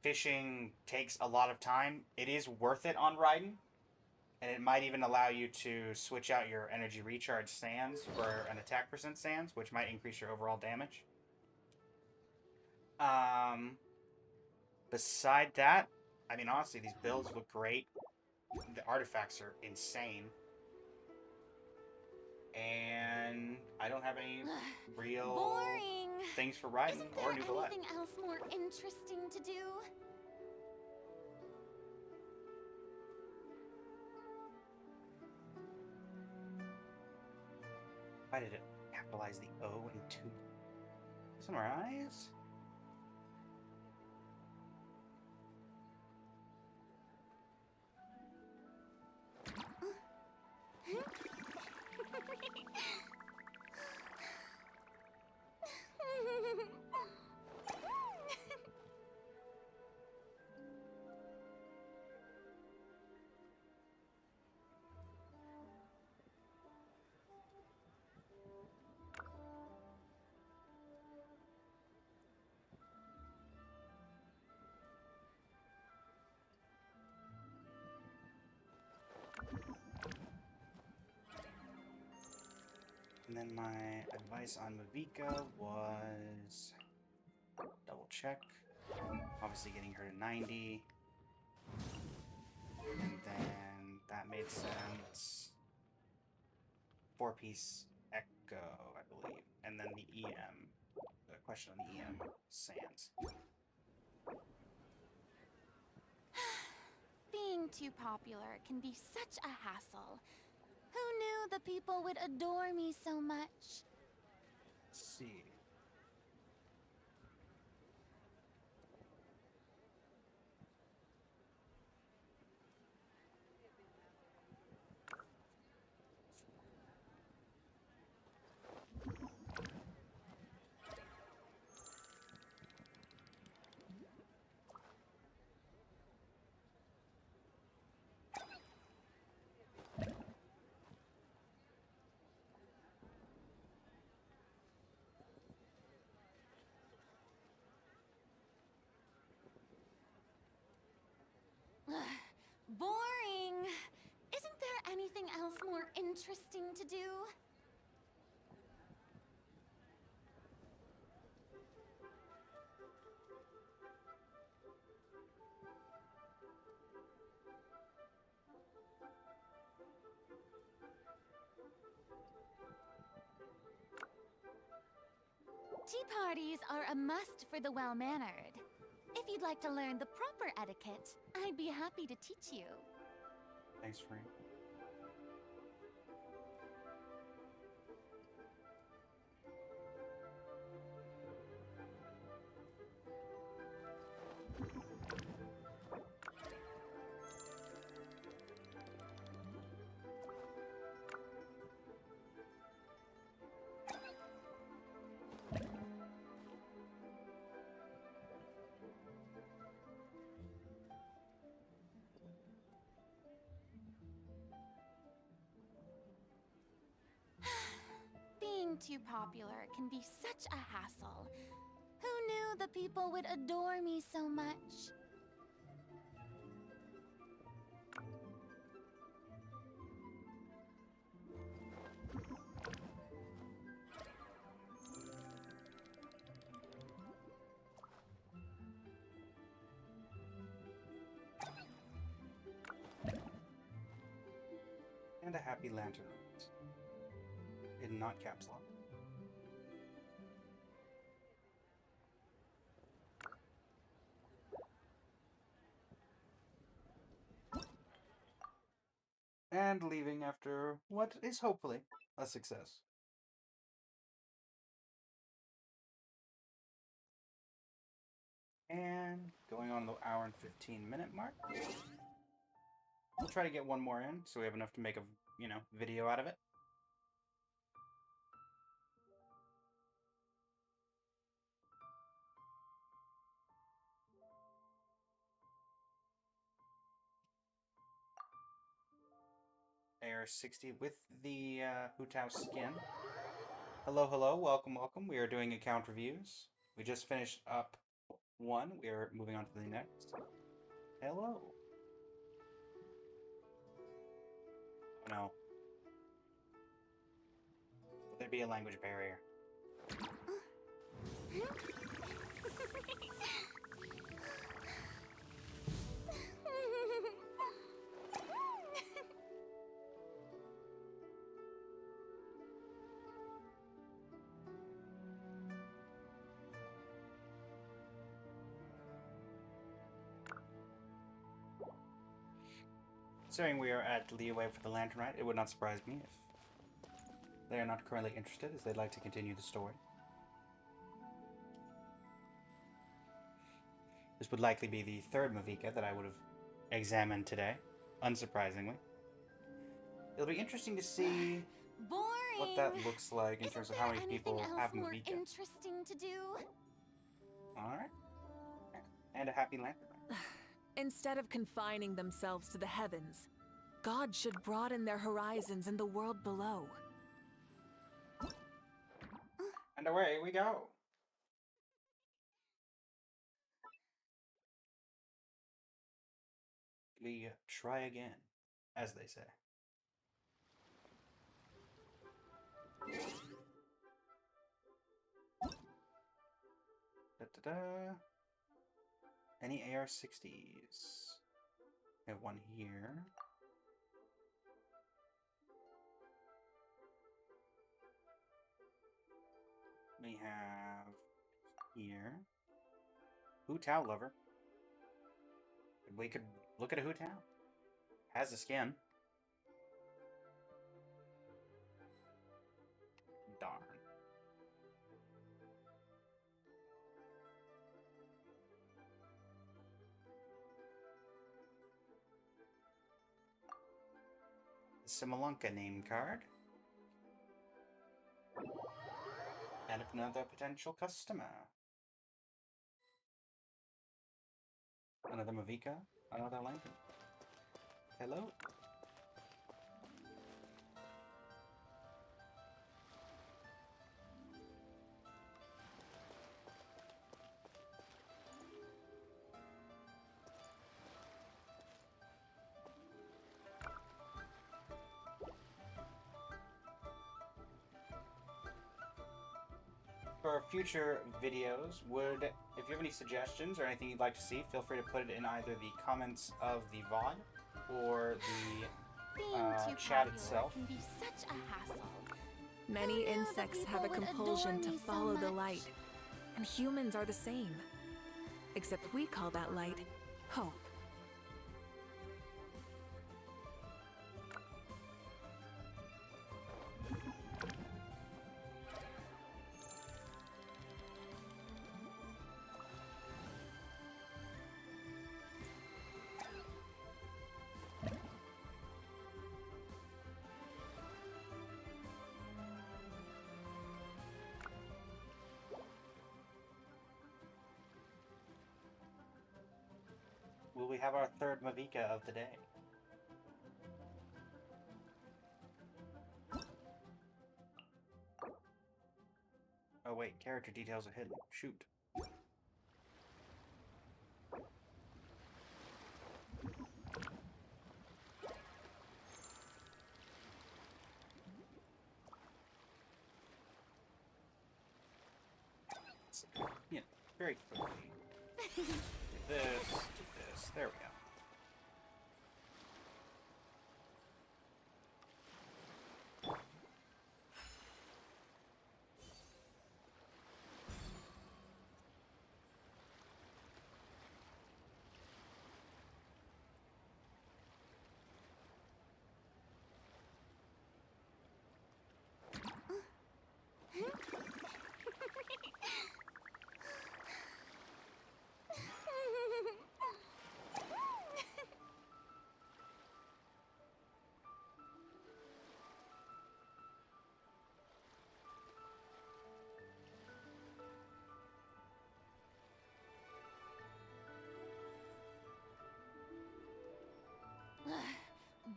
Fishing takes a lot of time. It is worth it on Raiden, and it might even allow you to switch out your energy recharge sands for an attack percent sands, which might increase your overall damage. Beside that, I mean, honestly, these builds look great. The artifacts are insane. And I don't have any real Boring. things for Raiden Isn't or there New Ballet. anything else more interesting to do? Why did it capitalize the O in 2? Summarize? And then my advice on Mavika was double check. Obviously getting her to 90. And then that made sense. 4-piece Echo, I believe. And then the EM. The question on the EM sands. Being too popular can be such a hassle. Who knew the people would adore me so much? Let's see. Boring. Isn't there anything else more interesting to do? Tea parties are a must for the well-mannered. If you'd like to learn the proper etiquette, I'd be happy to teach you. Thanks, Frank. Being too popular can be such a hassle. Who knew the people would adore me so much? And a happy lantern. In not caps lock. And leaving after what is hopefully a success. And going on the hour and 15-minute mark. We'll try to get one more in so we have enough to make a, video out of it. AR60 with the Hu Tao skin. Hello, hello, welcome, welcome. We are doing account reviews. We just finished up one. We are moving on to the next. Hello. Oh no. Will there be a language barrier? Considering we are at leeway for the Lantern Rite, it would not surprise me if they are not currently interested, as they'd like to continue the story. This would likely be the third Mavika that I would have examined today, unsurprisingly. It'll be interesting to see what that looks like in terms of how many people have Mavika. Interesting to do. Alright. And a happy Lantern Rite. Instead of confining themselves to the heavens, God should broaden their horizons in the world below. And away we go. We try again, as they say. Da-da-da. Any AR-60s? We have one here. We have here. Hu Tao lover. We could look at a Hu Tao. Has the skin. Darn. Simalunka name card. And another potential customer. Another Mavika. Another Lantern. Hello. For future videos, if you have any suggestions or anything you'd like to see, feel free to put it in either the comments of the VOD or the chat itself. Can be such a hassle. Many insects have a compulsion to follow the light, and humans are the same. Except we call that light hope. will we have our third Mavika of the day? Oh wait, character details are hidden. Shoot. Yeah, very quickly. Do this, do this. There we go.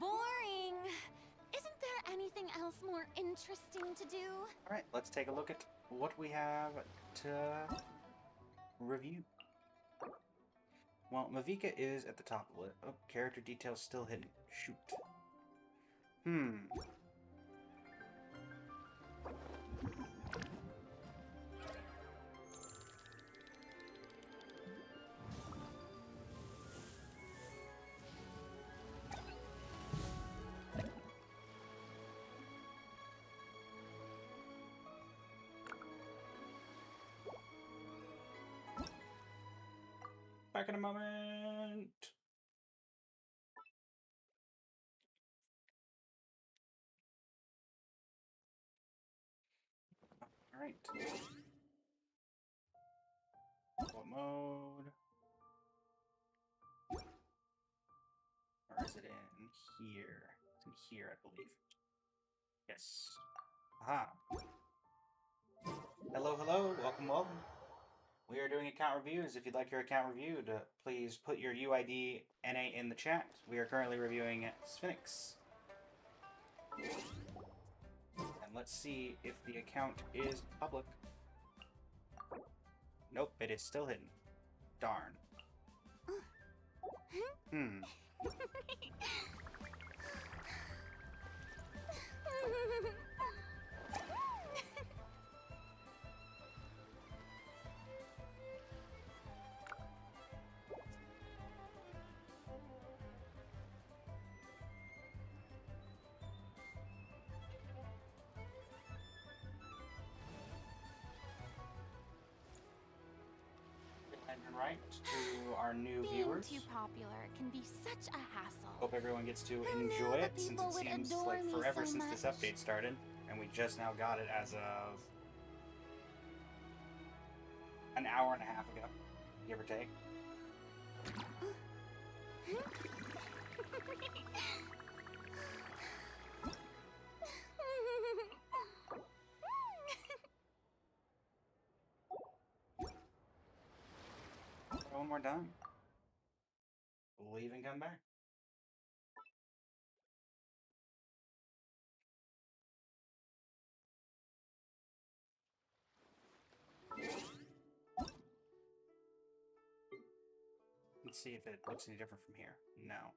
Boring. Isn't there anything else more interesting to do? Alright, let's take a look at what we have to review. Well, Mavika is at the top of it. Oh, character details still hidden. Shoot. Back in a moment. Alright. What mode? Or is it in here? It's in here, I believe. Yes. Aha. Hello, hello. Welcome, welcome. We are doing account reviews. If you'd like your account reviewed, please put your UID NA in the chat. We are currently reviewing Sphinx. And let's see if the account is public. Nope, it is still hidden. Darn. And right to our new Being viewers. too popular can be such a hassle. Hope everyone gets to Who knew enjoy that it, since people it would seems adore like me forever so since this much? update started, and we just now got it as of an hour and a half ago, give or take. One more time. Leave and come back. Let's see if it looks any different from here. No.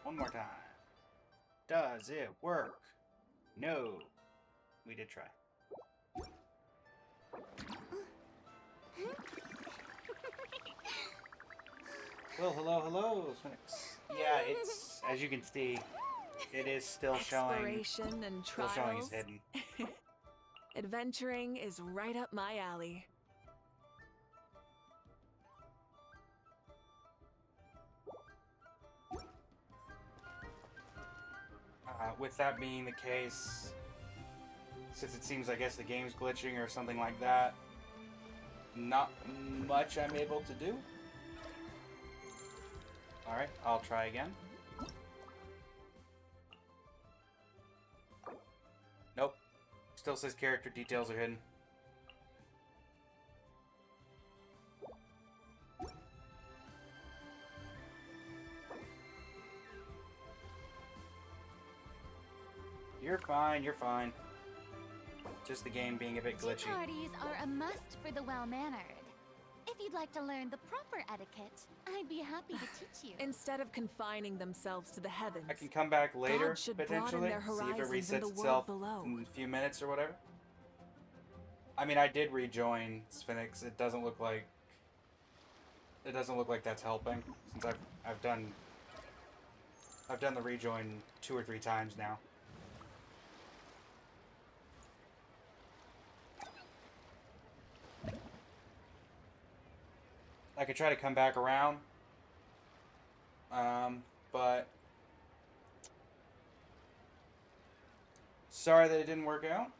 One more time. Does it work? No. We did try. Well, hello, Sphinx. Yeah, it's, as you can see, it is still showing. Exploration and Still showing trials. is hidden. Adventuring is right up my alley. With that being the case, since it seems, I guess, the game's glitching or something like that, not much I'm able to do. Alright, I'll try again. Still says character details are hidden. You're fine, you're fine. Just the game being a bit Tea glitchy. parties are a must for the well-mannered. If you'd like to learn the proper etiquette, I'd be happy to teach you. Instead of confining themselves to the heavens, I can come back later, God should potentially, broaden their see if it horizons in resets the world itself below. in a few minutes or whatever. I mean, I did rejoin Sphinx. It doesn't look like that's helping, since I've done the rejoin 2 or 3 times now. I could try to come back around, but sorry that it didn't work out.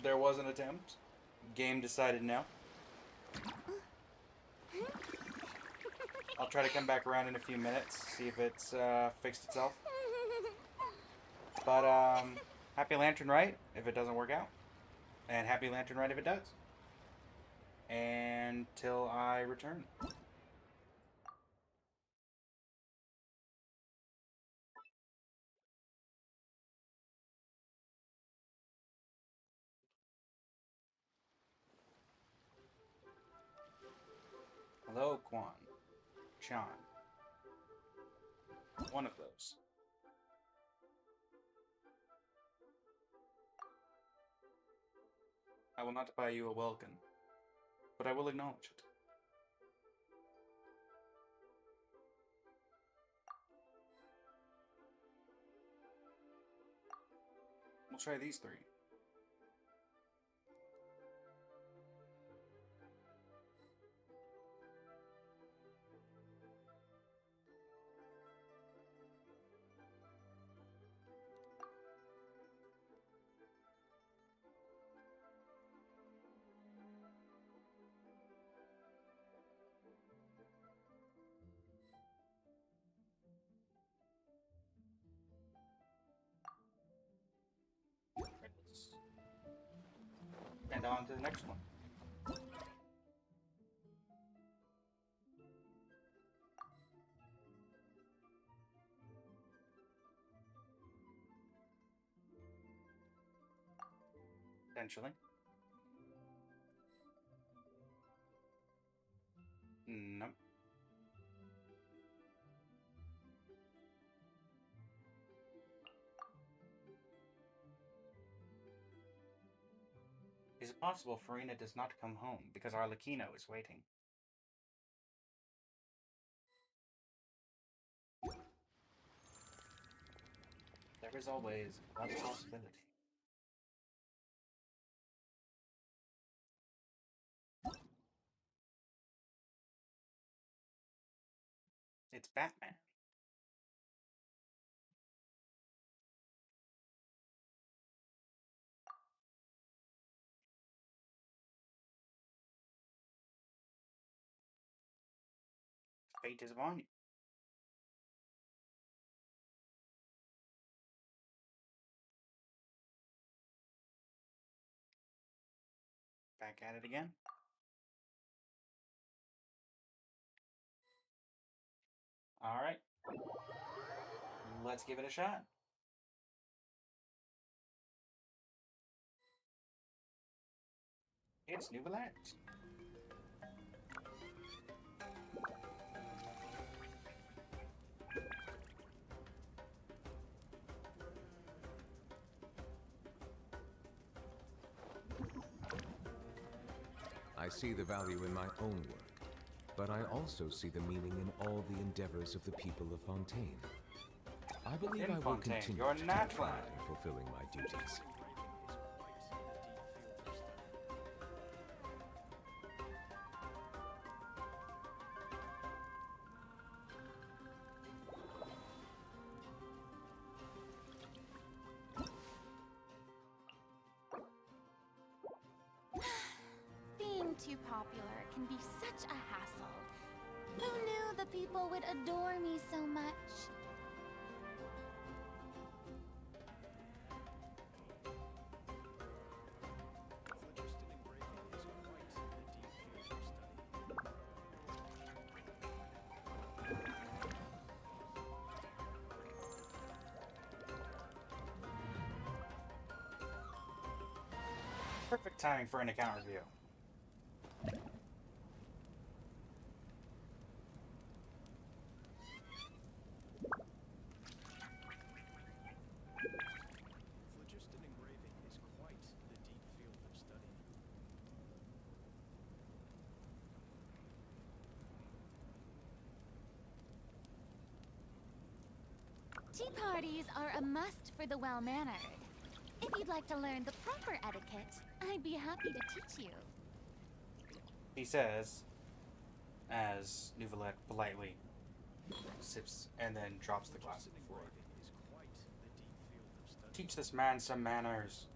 There was an attempt. Game decided no. I'll try to come back around in a few minutes, see if it's fixed itself. But happy Lantern Rite if it doesn't work out, and happy Lantern Rite if it does. Until I return. Hello, Quan. Chan. One of those. I will not buy you a welcome, but I will acknowledge it. We'll try these 3. And on to the next one. Potentially. Nope. Is it possible Farina does not come home because Arlecchino is waiting? There is always one possibility. It's Batman. Fate is upon you. Back at it again. Alright. Let's give it a shot. It's New Balance. I see the value in my own work, but I also see the meaning in all the endeavors of the people of Fontaine. I believe I will Fontaine, continue you're to not take pride lying. in fulfilling my duties. Being too popular can be such a hassle. Who knew the people would adore me so much? Perfect timing for an account review. Phlogiston engraving is quite the deep field of study. Tea parties are a must for the well-mannered. If you'd like to learn the proper etiquette, I'd be happy to teach you. He says, as Nouvelette politely sips and then drops the glass on the floor. Engraving is quite the deep field of study. Teach this man some manners.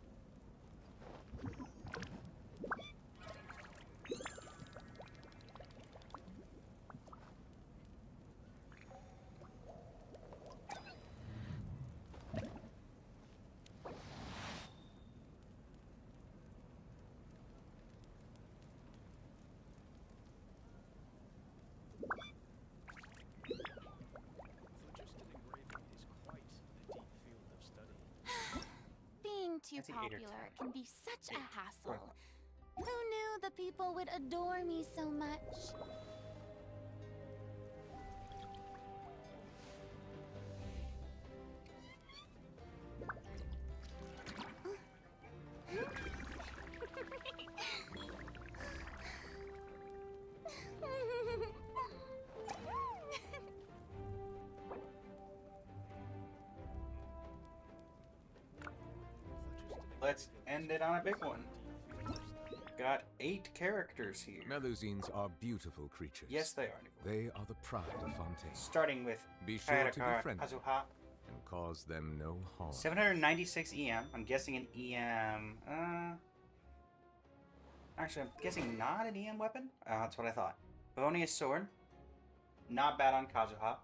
Phlogiston engraving is quite the deep field of study. Being too That's an 8 or popular 10. can be such a Eight. hassle. Who knew the people would adore me so much? Let's end it on a big one. Got 8 characters here. Melusines are beautiful creatures. Yes, they are. They are the pride of Fontaine. Starting with Be sure to Kayakar befriend them Kazuha. and cause them no harm. 796 EM. I'm guessing an EM. Actually, I'm guessing not an EM weapon. That's what I thought. Bavonius Sword. Not bad on Kazuha.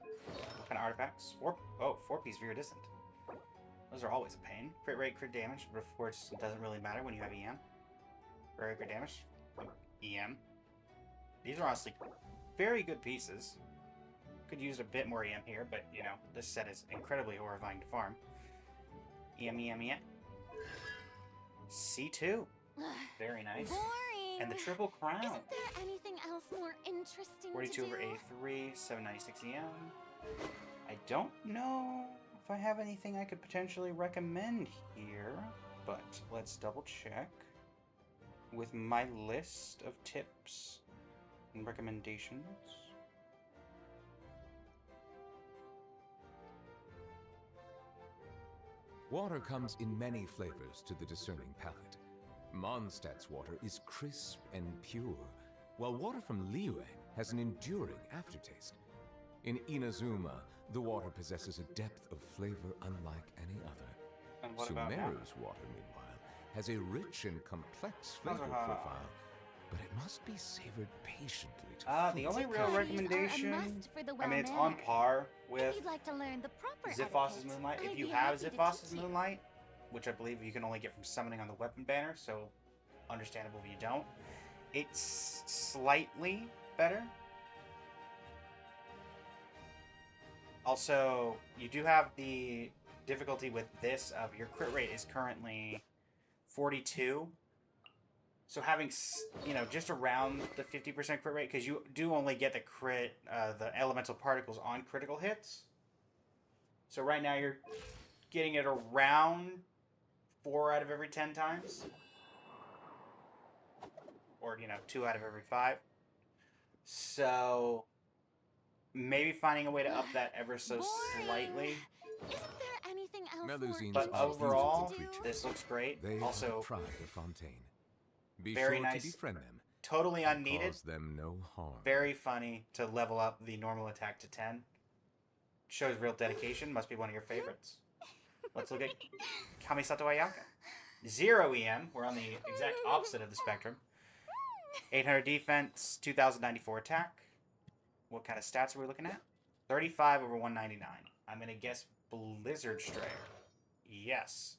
What kind of artifacts? 4-piece Veer Distant. Those are always a pain. Crit rate, crit damage, but of course it doesn't really matter when you have EM. Crit rate, crit damage. EM. These are honestly very good pieces. Could use a bit more EM here, but you know, this set is incredibly horrifying to farm. EM, EM, EM. C2. Very nice. Boring. And the Triple Crown. Isn't there anything else more interesting 42 to do? over 83, 796 EM. I don't know if I have anything I could potentially recommend here, but let's double check with my list of tips and recommendations. Water comes in many flavors to the discerning palate. Mondstadt's water is crisp and pure, while water from Liyue has an enduring aftertaste. In Inazuma, the water possesses a depth of flavor unlike any other. And what about now? Sumeru's water, meanwhile, has a rich and complex flavor Kazuha. profile, but it must be savored patiently to The fruit. only real Parties are a recommendation, must for the I mean, it's on well-mannered. par If with you'd like to learn the proper Ziphoss's etiquette, Moonlight. If I'd you be have happy to Ziphoss's teach you. Moonlight, which I believe you can only get from summoning on the weapon banner, so understandable if you don't. It's slightly better. Also, you do have the difficulty with this of your crit rate is currently 42. So having, you know, just around the 50% crit rate, because you do only get the crit, the elemental particles on critical hits. So right now you're getting it around 4 out of every 10 times. Or, you know, 2 out of every 5. So maybe finding a way to up that ever so Boring. slightly. Isn't there anything else more Melusines But are interesting overall, to do? creatures. this looks great. They are Also, the pride of Fontaine. Be very sure nice. to befriend them. totally unneeded. Cause them no harm. Very funny to level up the normal attack to 10. Shows real dedication. Must be one of your favorites. Let's look at Kamisato Ayaka. 0 EM. We're on the exact opposite of the spectrum. 800 defense, 2094 attack. What kind of stats are we looking at? 35 over 199. I'm going to guess Blizzard Strayer. Yes.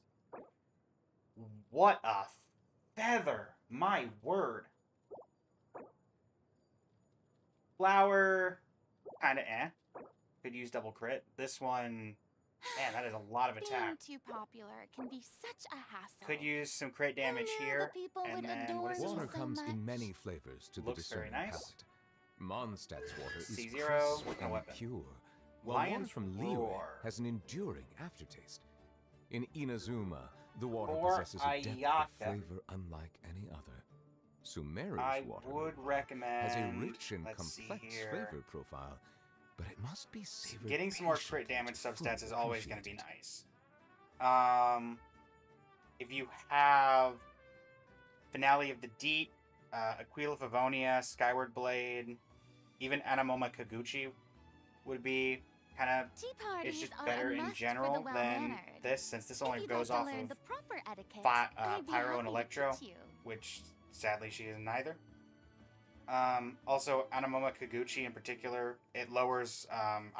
What a feather. My word. Flower, kind of eh. Could use double crit. This one, Man, that is a lot of attack. Being too popular can be such a hassle. Could use some crit damage Who knew here. the people And would then adore what is this me Water one? so comes in much? many flavors to the Looks very discerning nice. palate. Mondstadt's water is C0, crisp what kind of and weapon? pure, while water Lion's from Liyue Roar. has an enduring aftertaste. In Inazuma, the water For possesses a depth Ayaka. of flavor unlike any other. Sumeru's I water would has a recommend. rich and Let's see complex here. flavor profile, but it must be savored Getting some more crit patiently damage to fully substats is always going to be appreciate it. nice. If you have Finale of the Deep, Aquila Favonia, Skyward Blade, even Anamoma Kaguchi would be kind of. Tea It's parties just are better a in must general for the than well-mannered. this, since this If only you'd goes like to off learn of the proper etiquette, I'd be Pyro happy and to Electro, teach you. which sadly she is neither. Also, Anamoma Kaguchi in particular, it lowers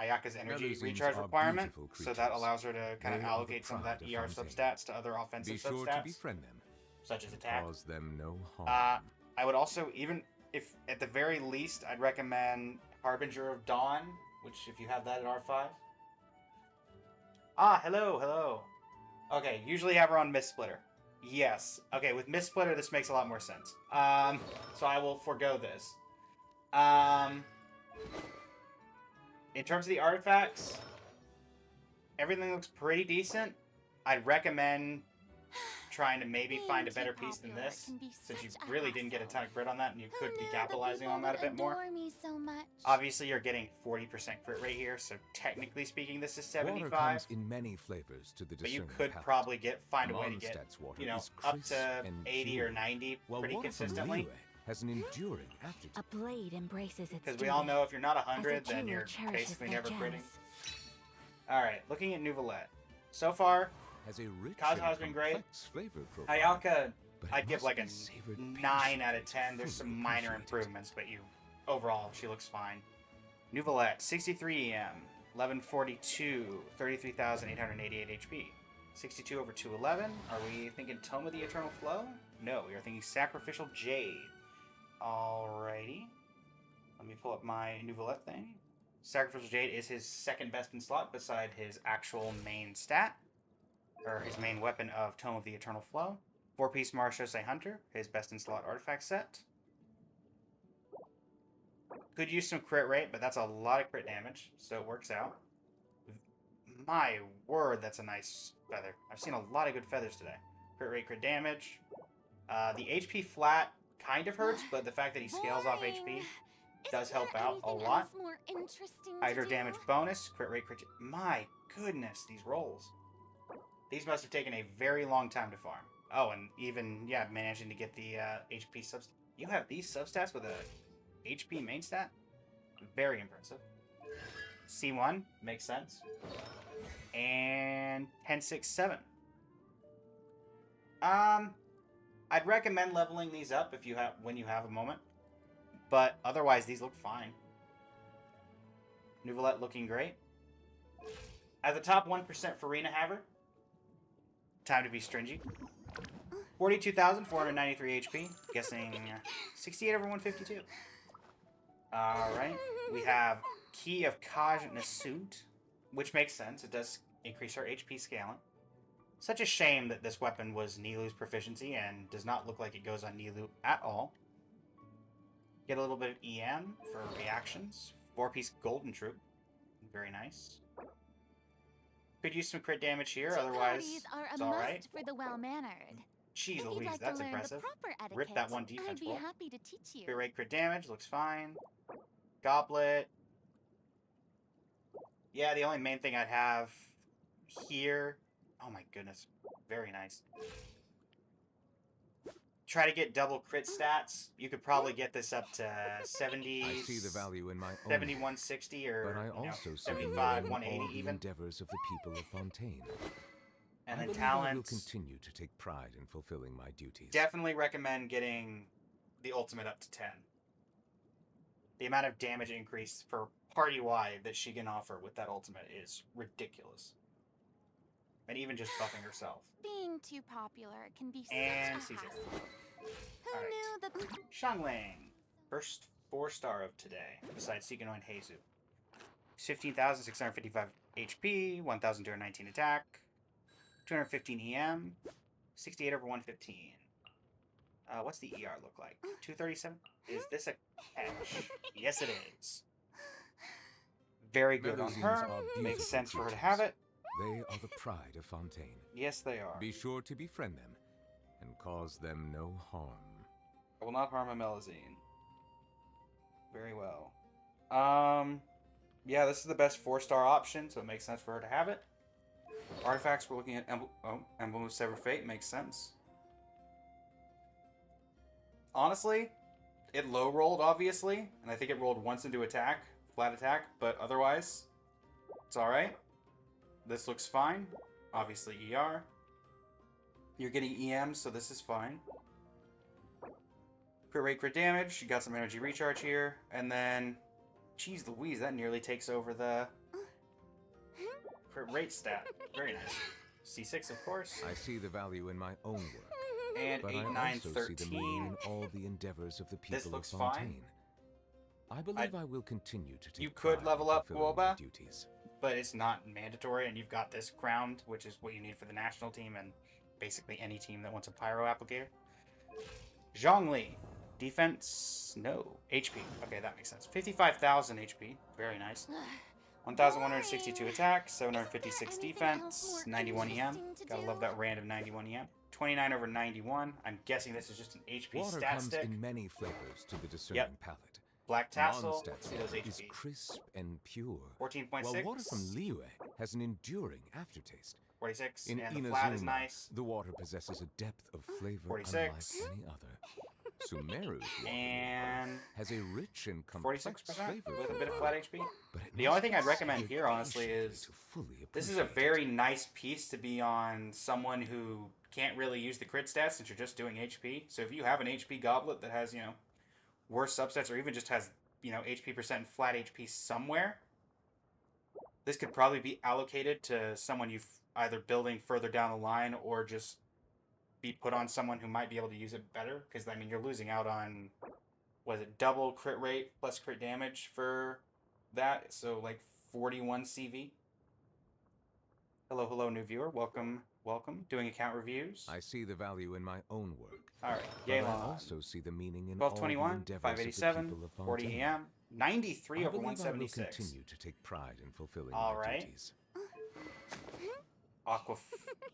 Ayaka's energy Melusines recharge are requirement, beautiful so that creatures. allows her to kind They of are the allocate some of that pride of ER Fontaine. substats to other offensive Be sure substats, to befriend them. such as attack. Cause them no harm. I would also, even if at the very least, I'd recommend Harbinger of Dawn, which if you have that at R5. Ah, hello, hello. Okay, usually have her on Mist Splitter. Yes. Okay, with Mist Splitter, this makes a lot more sense. So I will forego this. In terms of the artifacts, everything looks pretty decent. I'd recommend trying to maybe Being find a too better piece than popular this, can be since you such a really didn't get a hassle. ton of crit on that, and you Who could be knew the capitalizing people on that a would bit more. adore me so much? Obviously, you're getting 40% crit rate here, so technically speaking, this is Water 75. comes in many flavors to the But you discerning could palate. probably find a way to get, Mondstadt's water you know, is up crisp to and 80 pure, or 90 while pretty water from consistently. Liyue has an enduring aftertaste. A blade embraces its Because we all know if you're not as a 100, then jeweler you're cherishes basically their never critting. gems. Alright, looking at Nouvellette. So far, Has a rich Kazuha's and been great. complex flavor profile, Ayaka, but it I'd give must like be a savored 9 out of patiently 10. to There's fully some minor appreciate it. improvements, but overall, she looks fine. Nouvellette, 63 EM, 1142, 33,888 HP. 62 over 211. Are we thinking Tome of the Eternal Flow? No, we are thinking Sacrificial Jade. Alrighty. Let me pull up my Nouvellette thing. Sacrificial Jade is his second best in slot beside his actual main stat, or his main weapon of Tome of the Eternal Flow. 4-piece Marchose Hunter, his best in slot artifact set. Could use some crit rate, but that's a lot of crit damage, so it works out. My word, that's a nice feather. I've seen a lot of good feathers today. Crit rate, crit damage. The HP flat kind of hurts, but the fact that he scales off HP Boring. does Isn't help there out a anything lot. else more interesting to Hydro do? damage bonus, crit rate, crit. My goodness, these rolls. These must have taken a very long time to farm. Oh, and even, yeah, managing to get the HP substats. You have these substats with a HP main stat? Very impressive. C1, makes sense. And 10, 6, 7. I'd recommend leveling these up if you have when you have a moment. But otherwise, these look fine. Nouvellette looking great. At the top 1% Farina Haver. Time to be stringy. 42,493 HP. Guessing 68 over 152. Alright. We have Key of Kaj Nasut, which makes sense. It does increase our HP scaling. Such a shame that this weapon was Nilu's proficiency and does not look like it goes on Nilu at all. Get a little bit of EM for reactions. 4-piece Golden Troop. Very nice. Could use some crit damage here, Tea otherwise parties are a it's must alright. for the well-mannered. Jeez If you'd Louise, like that's to learn impressive. the proper etiquette, Rip that one defense I'd be roll. happy to teach you. Crit rate, crit damage, looks fine. Goblet. Yeah, the only main thing I'd have here... Oh my goodness, very nice. Try to get double crit stats. You could probably get this up to 70... I see the value in my own, 7160 or but I you know, also see the 75, meaning in 180 all the even. endeavors of the people of Fontaine. And I then believe I will talents. continue to take pride in fulfilling my duties. Definitely recommend getting the ultimate up to 10. The amount of damage increase for party-wide that she can offer with that ultimate is ridiculous. And even just buffing herself. Being too popular can be And such a C0. hassle. Who Alright. knew that the Xiangling. First 4-star of today, besides Seekinoy and Heizu. 15,655 HP, 1,219 attack, 215 EM, 68 over 115. What's the ER look like? 237? Is this a catch? Yes, it is. Very good on her. Makes sense for her to have it. They are the pride of Fontaine. Yes, they are. Be sure to befriend them and cause them no harm. I will not harm a Melazine. Very well. Yeah, this is the best 4-star option, so it makes sense for her to have it. Artifacts, we're looking at Emblem of Severed Fate. Makes sense. Honestly, it low rolled, obviously, and I think it rolled once into attack, flat attack, but otherwise, it's alright. This looks fine. Obviously, ER. You're getting EM, so this is fine. Crit rate, crit damage. You got some energy recharge here, and then, geez Louise, that nearly takes over the crit rate stat. Very nice. C6, of course. I see the value in my own work. And But 8, I 9, also see the meaning 13. in all the endeavors of the people This looks of Fontaine. fine. I believe I will continue to take You could pride level in up fulfilling my Guoba. duties. But it's not mandatory, and you've got this crowned, which is what you need for the national team and basically any team that wants a pyro applicator. Zhongli. Defense? No. HP. Okay, that makes sense. 55,000 HP. Very nice. 1,162 attack, 756 defense, 91 EM. Gotta love that random 91 EM. 29 over 91. I'm guessing this is just an HP Water stat comes stick. in many flavors to the discerning palate. Black tassel. Mondstadt's See those water is HP. crisp and pure, 14.6. while water from Liyue has an enduring aftertaste. 46. In And the flat is Inazuma, nice. the water possesses a depth of flavor 46. unlike any other. Sumeru's water And has a rich and complex 46% flavor with a bit of profile, flat HP. but it The only must thing be I'd recommend studied here, honestly, patiently is to fully this is a appreciate very it. nice piece to be on someone who can't really use the crit stats since you're just doing HP. So if you have an HP goblet that has, worse subsets or even just has, HP percent and flat HP somewhere, this could probably be allocated to someone you've either building further down the line or just be put on someone who might be able to use it better. Because, you're losing out on, double crit rate plus crit damage for that. So, 41 CV. Hello, new viewer. Welcome. Doing account reviews. I see the value in my own work. All right. But I Yelan. also see the meaning in all the 1221, endeavors 587, of the people of 40 Fontaine. EM, 93 I over believe I will 176. continue to take pride in fulfilling All my right. duties. Aqua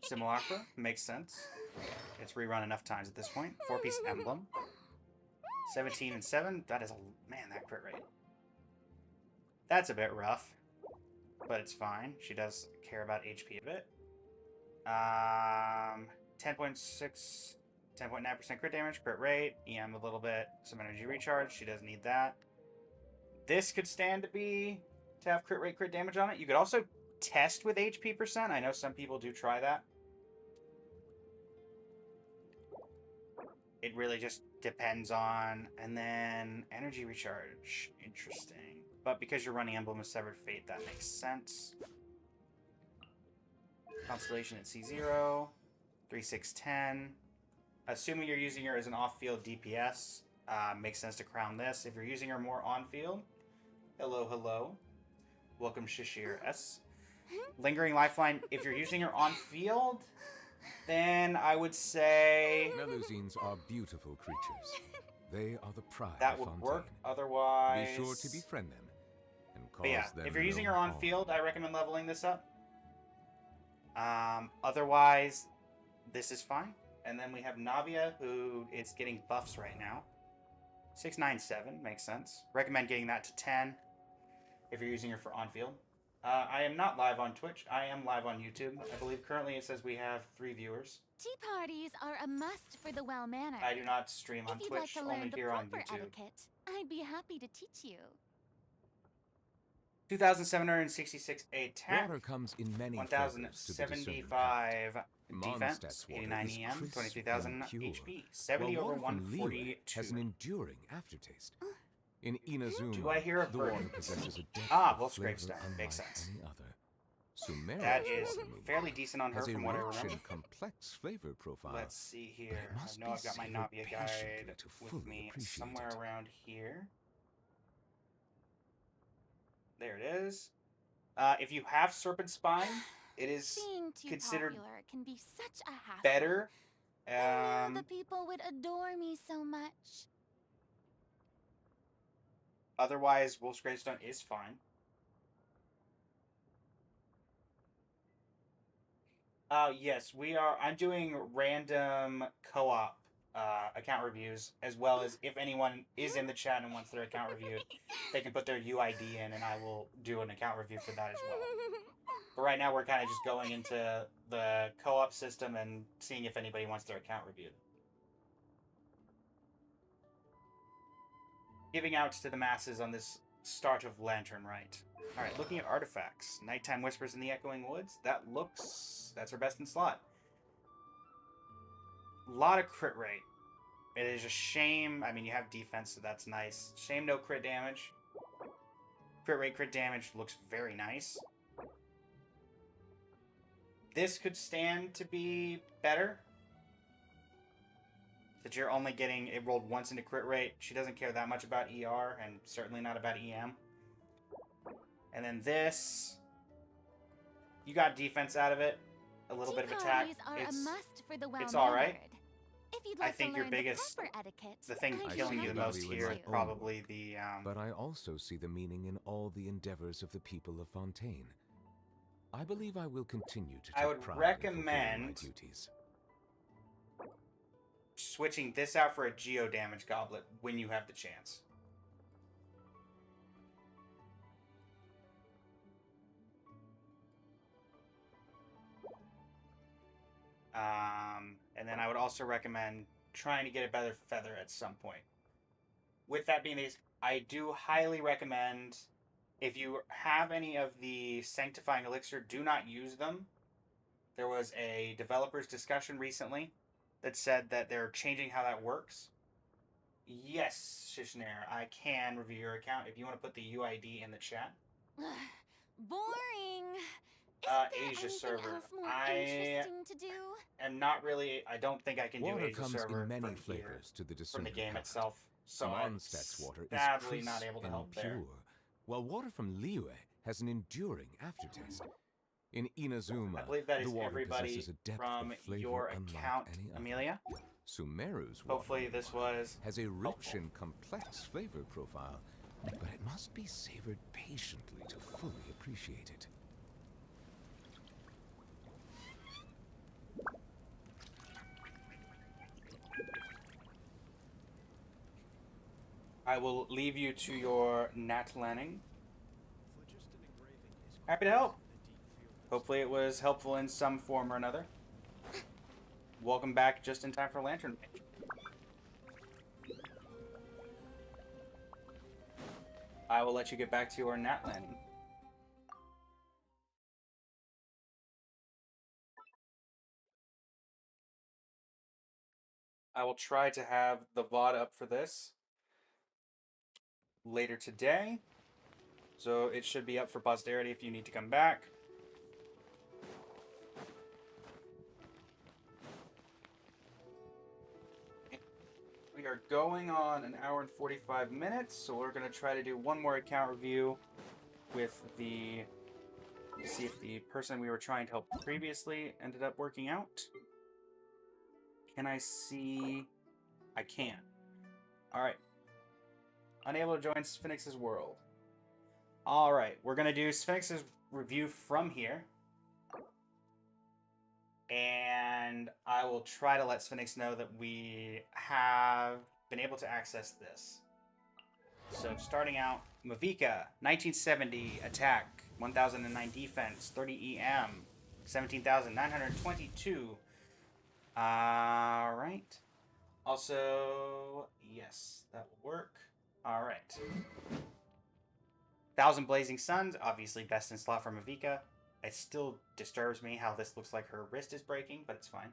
Simulacra. Makes sense. It's rerun enough times at this point. 4-piece emblem. 17 and 7. That is man, that crit rate. That's a bit rough. But it's fine. She does care about HP a bit. 10.6, 10.9% crit damage, crit rate, EM a little bit, some energy recharge. She does need that. This could stand to have crit rate, crit damage on it. You could also test with HP percent. I know some people do try that. It really just depends on, and then energy recharge. Interesting. But because you're running Emblem of Severed Fate, that makes sense. Constellation at C0. 3610. Assuming you're using her as an off-field DPS, makes sense to crown this. If you're using her more on-field, hello. Welcome Shishir S. Lingering Lifeline, if you're using her on-field, then I would say Melusines are beautiful creatures. They are the pride that of would Fontaine. work. Otherwise, Be sure to befriend them and cause but yeah, them if you're using no her on harm. field, I recommend leveling this up. Otherwise, this is fine. And then we have Navia, who is getting buffs right now. 697 makes sense. Recommend getting that to 10 if you're using her for on field. I am not live on Twitch. I am live on YouTube. I believe currently it says we have 3 viewers. Tea parties are a must for the well-mannered. I do not stream on If you'd like Twitch, to only learn the here on proper YouTube. etiquette, I'd be happy to teach you. 2,766 attack. Water comes in many flavors to the discerning 1,075 Mondstadt's defense, water 89 is EM, crisp 23,000 and pure, HP, 70 while over water from Liyue 142. has an enduring aftertaste. In Inazuma, Do I hear a the water bird? possesses a depth Ah, of Wolf's flavor Gravestone. unlike Makes sense. any other. Sumeru's That is water, meanwhile, fairly decent on her has a from what I rich remember. and complex flavor profile. Let's see but here. it I must know be I've got my savored Navia patiently guide to with fully me appreciate somewhere it. around here. There it is. If you have Serpent Spine, it is Being too considered popular can be such a hassle. better. I know the people would adore me so much. Otherwise, Wolf's Gravestone is fine. Yes, we are. I'm doing random co-op account reviews, as well as if anyone is in the chat and wants their account reviewed, they can put their UID in, and I will do an account review for that as well. But right now, we're kind of just going into the co-op system and seeing if anybody wants their account reviewed. Giving out to the masses on this start of Lantern Rite. Alright, looking at artifacts. Nighttime Whispers in the Echoing Woods. That's our best in slot. A lot of crit rate. It is a shame. I mean, you have defense, so that's nice. Shame no crit damage. Crit rate, crit damage looks very nice. This could stand to be better. That you're only getting it rolled once into crit rate. She doesn't care that much about ER, and certainly not about EM. And then this, you got defense out of it, a little bit of attack. It's all right. I think your biggest, the thing killing you the most here is probably the. But I also see the meaning in all the endeavors of the people of Fontaine. I believe I will continue to. I would recommend switching this out for a Geo Damage Goblet when you have the chance. And then I would also recommend trying to get a better feather at some point. With that being the case, I do highly recommend, if you have any of the Sanctifying Elixir, do not use them. There was a developer's discussion recently that said that they're changing how that works. Yes, Shishnair, I can review your account if you want to put the UID in the chat. Boring. Asia server. I am not really. I don't think I can do Water Asia comes server in many from flavors to the from the game palate. itself. So I'm Mondstadt's water is sadly crisp not able to and help pure, there. while water from Liyue has an enduring aftertaste. In Inazuma, I believe that the is water everybody possesses a depth from of flavor your unlike account, any other. Amelia. Sumeru's water, Hopefully this was has a rich helpful. and complex flavor profile, but it must be savored patiently to fully appreciate it. I will leave you to your Nat Lanning. Happy to help. Hopefully it was helpful in some form or another. Welcome back just in time for Lantern Mage. I will let you get back to your Nat Lanning. I will try to have the VOD up for this later today. So it should be up for posterity if you need to come back. We are going on an hour and 45 minutes, so we're going to try to do one more account review with the... see if the person we were trying to help previously ended up working out. Can I see... I can. Alright. Unable to join Sphinx's world. Alright, we're going to do Sphinx's review from here. And I will try to let Sphinx know that we have been able to access this. So starting out, Mavika, 1970 attack, 1009 defense, 30 EM, 17,922. Alright. Also, yes, that will work. Alright. 1,000 Blazing Suns, obviously best in slot for Mavika. It still disturbs me how this looks like her wrist is breaking, but it's fine.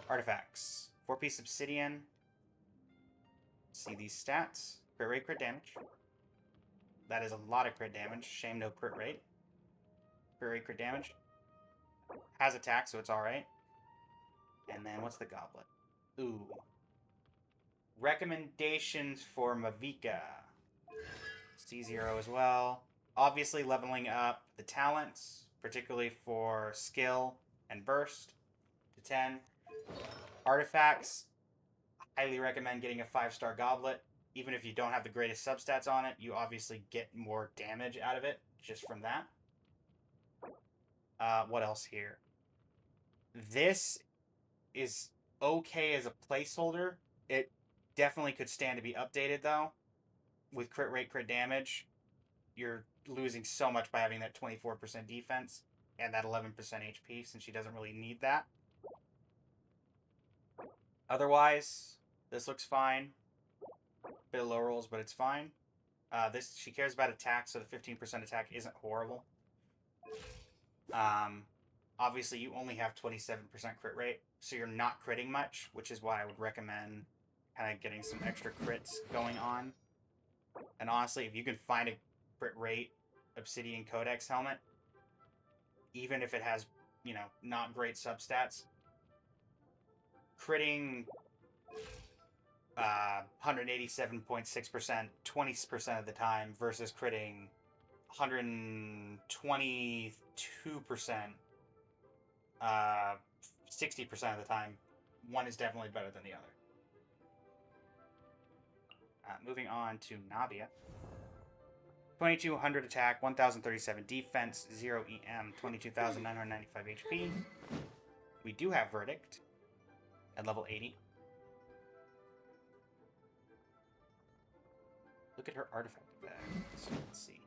Artifacts. 4-piece obsidian. See these stats. Crit rate, crit damage. That is a lot of crit damage. Shame no crit rate. Crit rate, crit damage. Has attack, so it's alright. And then what's the goblet? Ooh. Recommendations for Mavika. C0 as well. Obviously, leveling up the talents, particularly for skill and burst, to 10. Artifacts, highly recommend getting a 5-star goblet. Even if you don't have the greatest substats on it, you obviously get more damage out of it just from that. What else here? This is okay as a placeholder. It definitely could stand to be updated, though. With crit rate, crit damage, you're losing so much by having that 24% defense and that 11% HP, since she doesn't really need that. Otherwise, this looks fine. Bit of low rolls, but it's fine. She cares about attack, so the 15% attack isn't horrible. Obviously, you only have 27% crit rate, so you're not critting much, which is why I would recommend kind of getting some extra crits going on. And honestly, if you can find a crit rate Obsidian Codex helmet, even if it has, you know, not great substats, critting 187.6% 20% of the time versus critting 122% 60% of the time, one is definitely better than the other. Moving on to Navia. 2200 attack, 1037 defense, 0 EM, 22,995 HP. We do have Verdict at level 80. Look at her artifact bag. So let's see.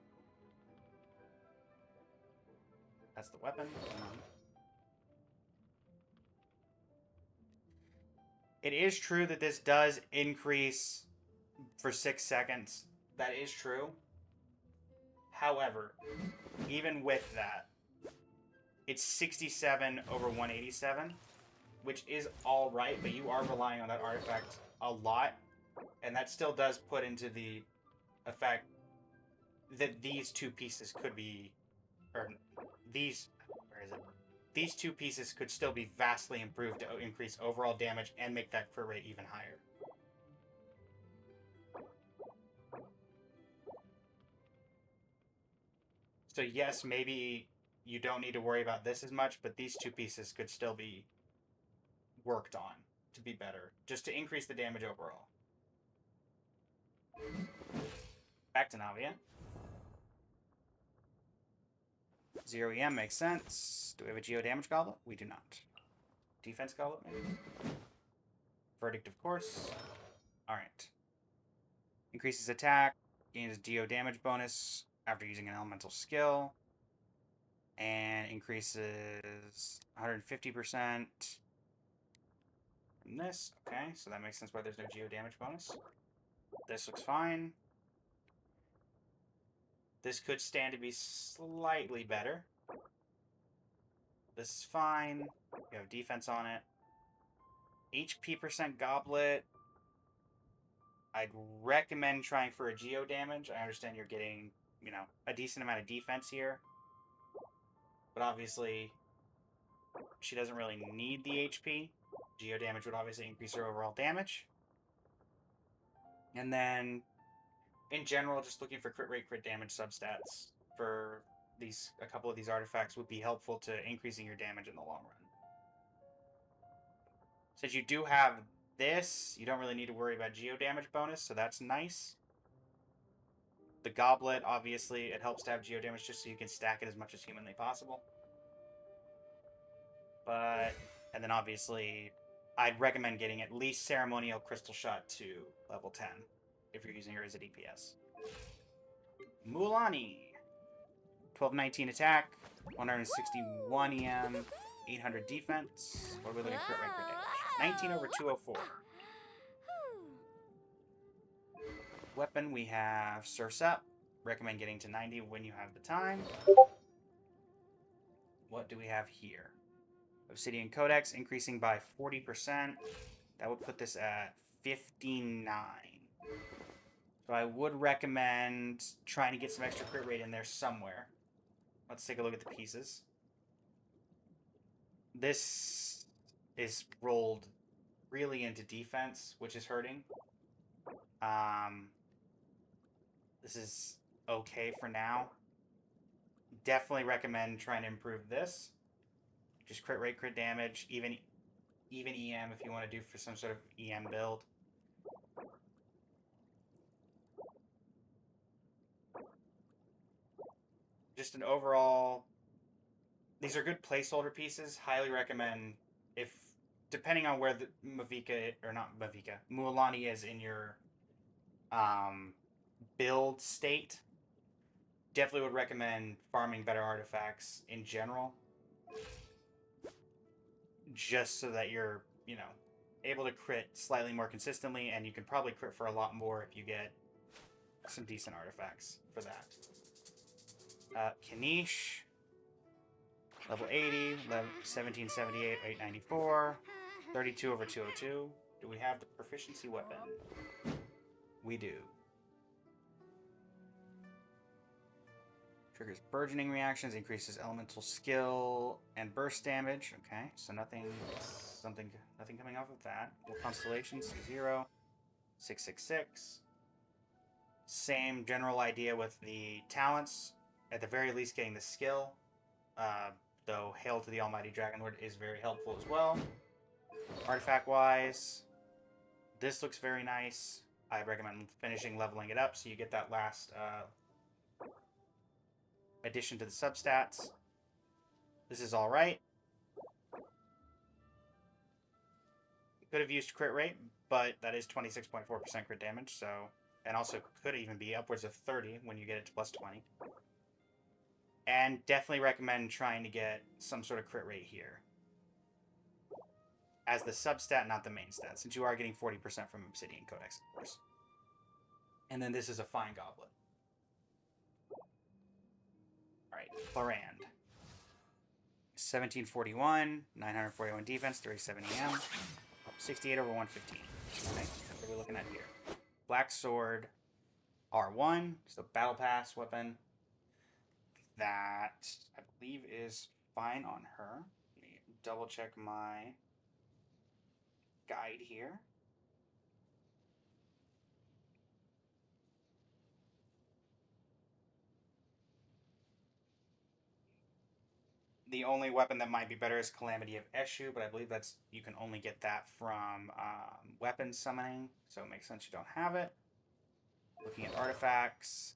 That's the weapon. It is true that this does increase for 6 seconds. That is true. However, even with that, it's 67 over 187, which is alright, but you are relying on that artifact a lot, and that still does put into the effect that these two pieces could be, or these, where is it? These two pieces could still be vastly improved to increase overall damage and make that crit rate even higher. So yes, maybe you don't need to worry about this as much, but these two pieces could still be worked on to be better, just to increase the damage overall. Back to Navia. 0 EM makes sense. Do we have a Geo Damage Goblet? We do not. Defense Goblet, maybe? Verdict, of course. Alright. Increases attack. Gains a Geo Damage bonus after using an elemental skill. And increases 150% from this. Okay, so that makes sense why there's no Geo Damage bonus. This looks fine. This could stand to be slightly better. This is fine. You have defense on it. HP % goblet. I'd recommend trying for a geo damage. I understand you're getting, you know, a decent amount of defense here. But obviously, she doesn't really need the HP. Geo damage would obviously increase her overall damage. And then, in general, just looking for crit rate, crit damage substats for a couple of these artifacts would be helpful to increasing your damage in the long run. Since you do have this, you don't really need to worry about geo damage bonus, so that's nice. The goblet, obviously, it helps to have geo damage just so you can stack it as much as humanly possible. And then obviously, I'd recommend getting at least Ceremonial Crystal Shot to level 10 if you're using her as a DPS. Mulanni. 1219 attack, 161 EM, 800 defense. What are we looking for right damage? 19 over 204. Weapon, we have Surf's Up. Recommend getting to 90 when you have the time. What do we have here? Obsidian Codex increasing by 40%. That would put this at 59. So I would recommend trying to get some extra crit rate in there somewhere. Let's take a look at the pieces. This is rolled really into defense, which is hurting. This is okay for now. Definitely recommend trying to improve this. Just crit rate, crit damage, even EM if you want to do for some sort of EM build. Just an overall, these are good placeholder pieces. Highly recommend, if depending on where the Mualani is in your build state. Definitely would recommend farming better artifacts in general, just so that you're, you know, able to crit slightly more consistently, and you can probably crit for a lot more if you get some decent artifacts for that. Kanish, level 80, level 1778, 894, 32 over 202. Do we have the proficiency weapon? We do. Triggers burgeoning reactions, increases elemental skill and burst damage. Okay, so nothing coming off of that. Constellation, C0, 666. Same general idea with the talents. At the very least, getting the skill. Though Hail to the Almighty Dragonlord is very helpful as well. Artifact-wise, this looks very nice. I recommend finishing leveling it up so you get that last addition to the substats. This is alright. Could have used crit rate, but that is 26.4% crit damage, so... And also could even be upwards of 30 when you get it to plus 20. And definitely recommend trying to get some sort of crit rate here. As the substat, not the main stat, since you are getting 40% from Obsidian Codex, of course. And then this is a fine goblet. Alright, Clorand. 1741, 941 defense, 37 EM, 68 over 115. Okay, that's what we're looking at here. Black Sword, R1, so Battle Pass weapon. That, I believe, is fine on her. Let me double check my guide here. The only weapon that might be better is Calamity of Eshu, but I believe that's you can only get that from weapon summoning, so it makes sense you don't have it. Looking at artifacts,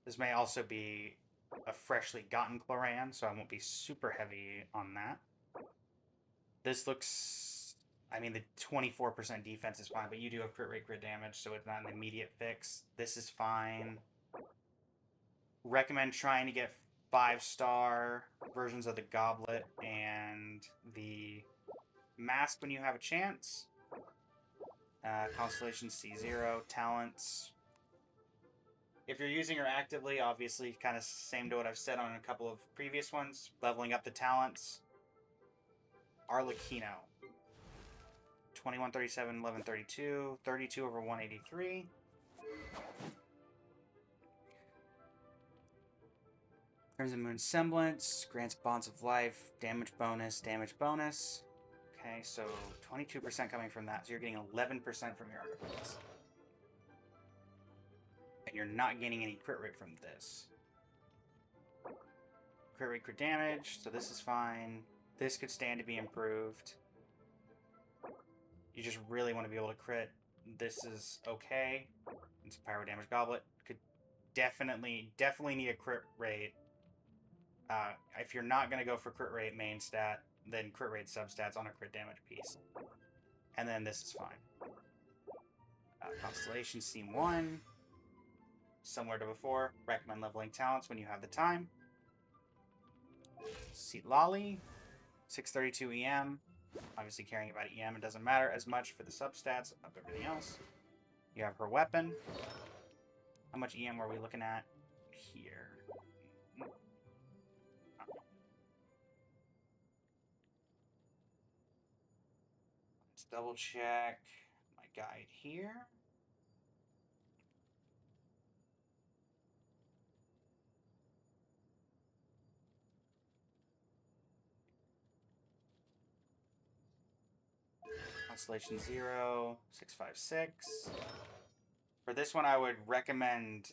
this may also be a freshly gotten Clorand, so I won't be super heavy on that. This looks, I mean, the 24% defense is fine, but you do have crit rate, crit damage, so it's not an immediate fix. This is fine. Recommend trying to get 5-star versions of the goblet and the mask when you have a chance. Constellation C0, talents. If you're using her actively, obviously kind of same to what I've said on a couple of previous ones, leveling up the talents. Arlecchino. 2137, 1132, 32 over 183. Crimson Moon Semblance, grants bonds of life, damage bonus, damage bonus. Okay, so 22% coming from that, so you're getting 11% from your artifacts. And you're not getting any crit rate from this. Crit rate, crit damage, so this is fine. This could stand to be improved. You just really want to be able to crit. This is okay. It's a pyro damage goblet. Could definitely need a crit rate. If you're not going to go for crit rate main stat, then crit rate substats on a crit damage piece. And then this is fine. Constellation Scene 1. Similar to before, recommend leveling talents when you have the time. Seat Lolly. 632 EM. Obviously caring about EM, it doesn't matter as much for the substats of everything else. You have her weapon. How much EM are we looking at here? Let's double check my guide here. Constellation 0, 656. For this one, I would recommend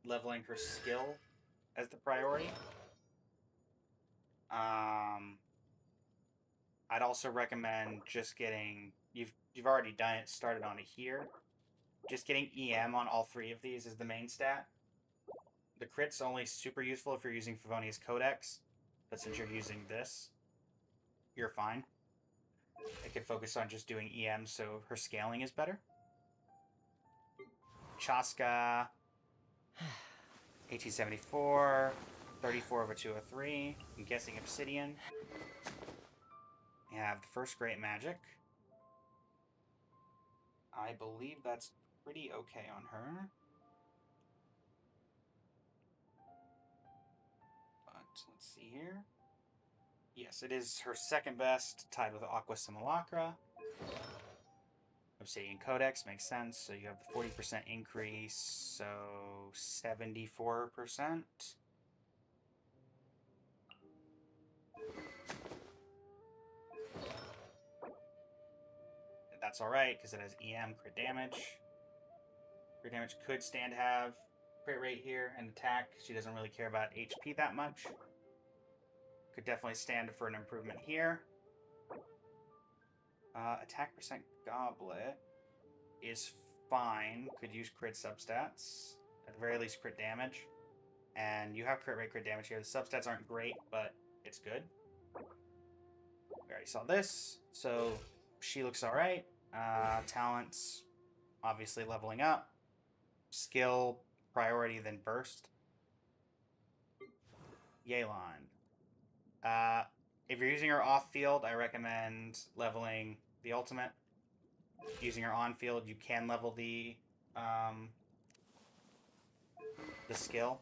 leveling her skill as the priority. I'd also recommend just getting, you've already done it, started on it here. Just getting EM on all three of these is the main stat. The crit's only super useful if you're using Favonia's Codex, but since you're using this, you're fine. It can focus on just doing EM, so her scaling is better. Chaska, 1874, 34 over 203. I'm guessing Obsidian. We have the first Great Magic. I believe that's pretty okay on her. But let's see here. Yes, it is her second best, tied with Aqua Simulacra. Obsidian Codex makes sense, so you have the 40% increase, so 74%. That's alright, because it has EM, crit damage. Crit damage could stand to have crit rate here and attack. She doesn't really care about HP that much. Could definitely stand for an improvement here. Attack percent Goblet is fine. Could use crit substats. At the very least, crit damage. And you have crit rate, crit damage here. The substats aren't great, but it's good. We already saw this, so she looks alright. Talents, obviously leveling up. Skill, priority, then burst. Yelan. If you're using her off-field, I recommend leveling the ultimate. Using her on-field, you can level the skill.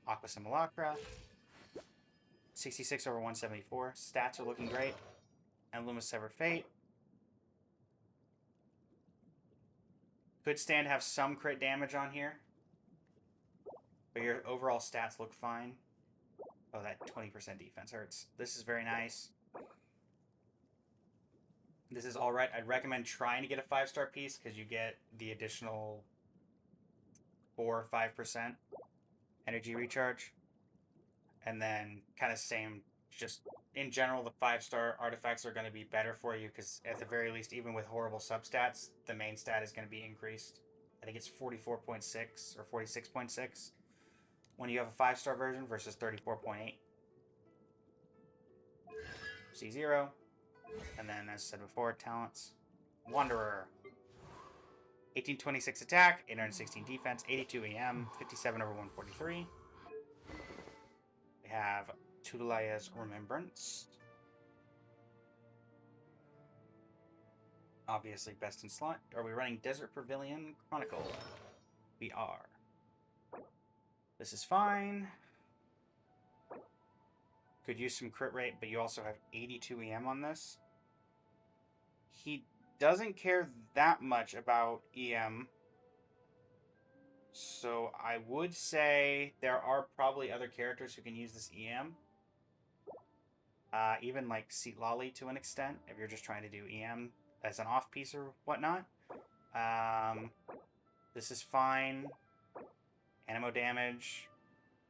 Aqua Simulacra. 66 over 174. Stats are looking great. Emblem of Severed Fate. Could stand to have some crit damage on here. But your overall stats look fine. Oh, that 20% defense hurts. This is very nice. This is alright. I'd recommend trying to get a 5-star piece because you get the additional 4 or 5% energy recharge. And then kind of same, just in general, the 5-star artifacts are going to be better for you because at the very least, even with horrible substats, the main stat is going to be increased. I think it's 44.6 or 46.6 when you have a 5-star version versus 34.8. C0. And then, as I said before, talents. Wanderer. 1826 attack, 816 defense, 82 EM, 57 over 143. We have Tutelaya's Remembrance. Obviously best in slot. Are we running Desert Pavilion Chronicle? We are. This is fine. Could use some crit rate, but you also have 82 EM on this. He doesn't care that much about EM. So I would say there are probably other characters who can use this EM. Even like Seat Lolly to an extent, if you're just trying to do EM as an off-piece or whatnot. This is fine. Animo damage.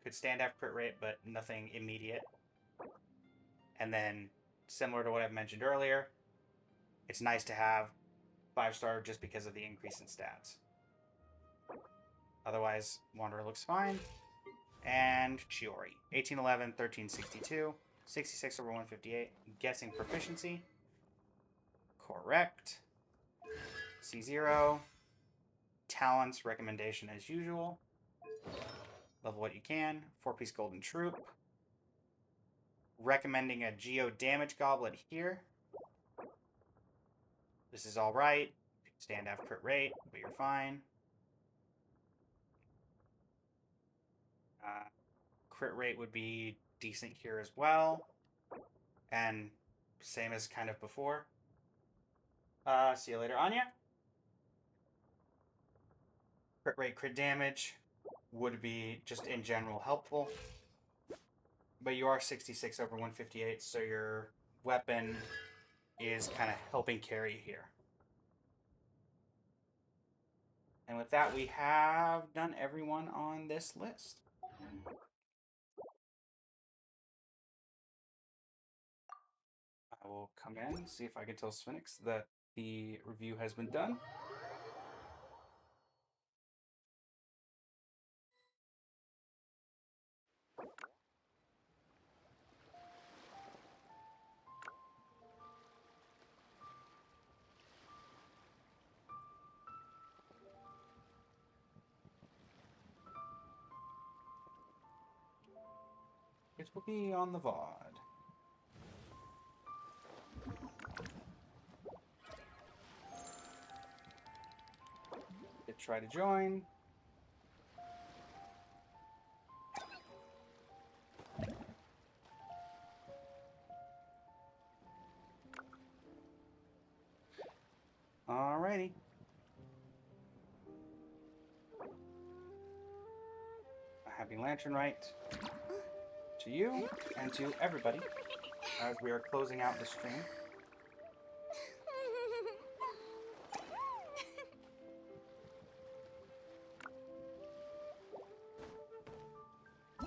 Could stand to have crit rate, but nothing immediate. And then, similar to what I've mentioned earlier, it's nice to have 5-star just because of the increase in stats. Otherwise, Wanderer looks fine. And Chiori. 1811, 1362, 66 over 158. I'm guessing proficiency. Correct. C0. Talents, recommendation as usual. Level what you can. 4-piece Golden Troop. Recommending a Geo Damage Goblet here. This is alright. Stand to have crit rate, but you're fine. Crit rate would be decent here as well. And same as kind of before. See you later, Anya. Crit rate, crit damage would be just in general helpful. But you are 66 over 158, so your weapon is kind of helping carry here. And with that, we have done everyone on this list. I will come in, see if I can tell Sphinx that the review has been done. It will be on the VOD. Try to join. Alrighty. A happy Lantern Rite to you and to everybody as we are closing out the stream.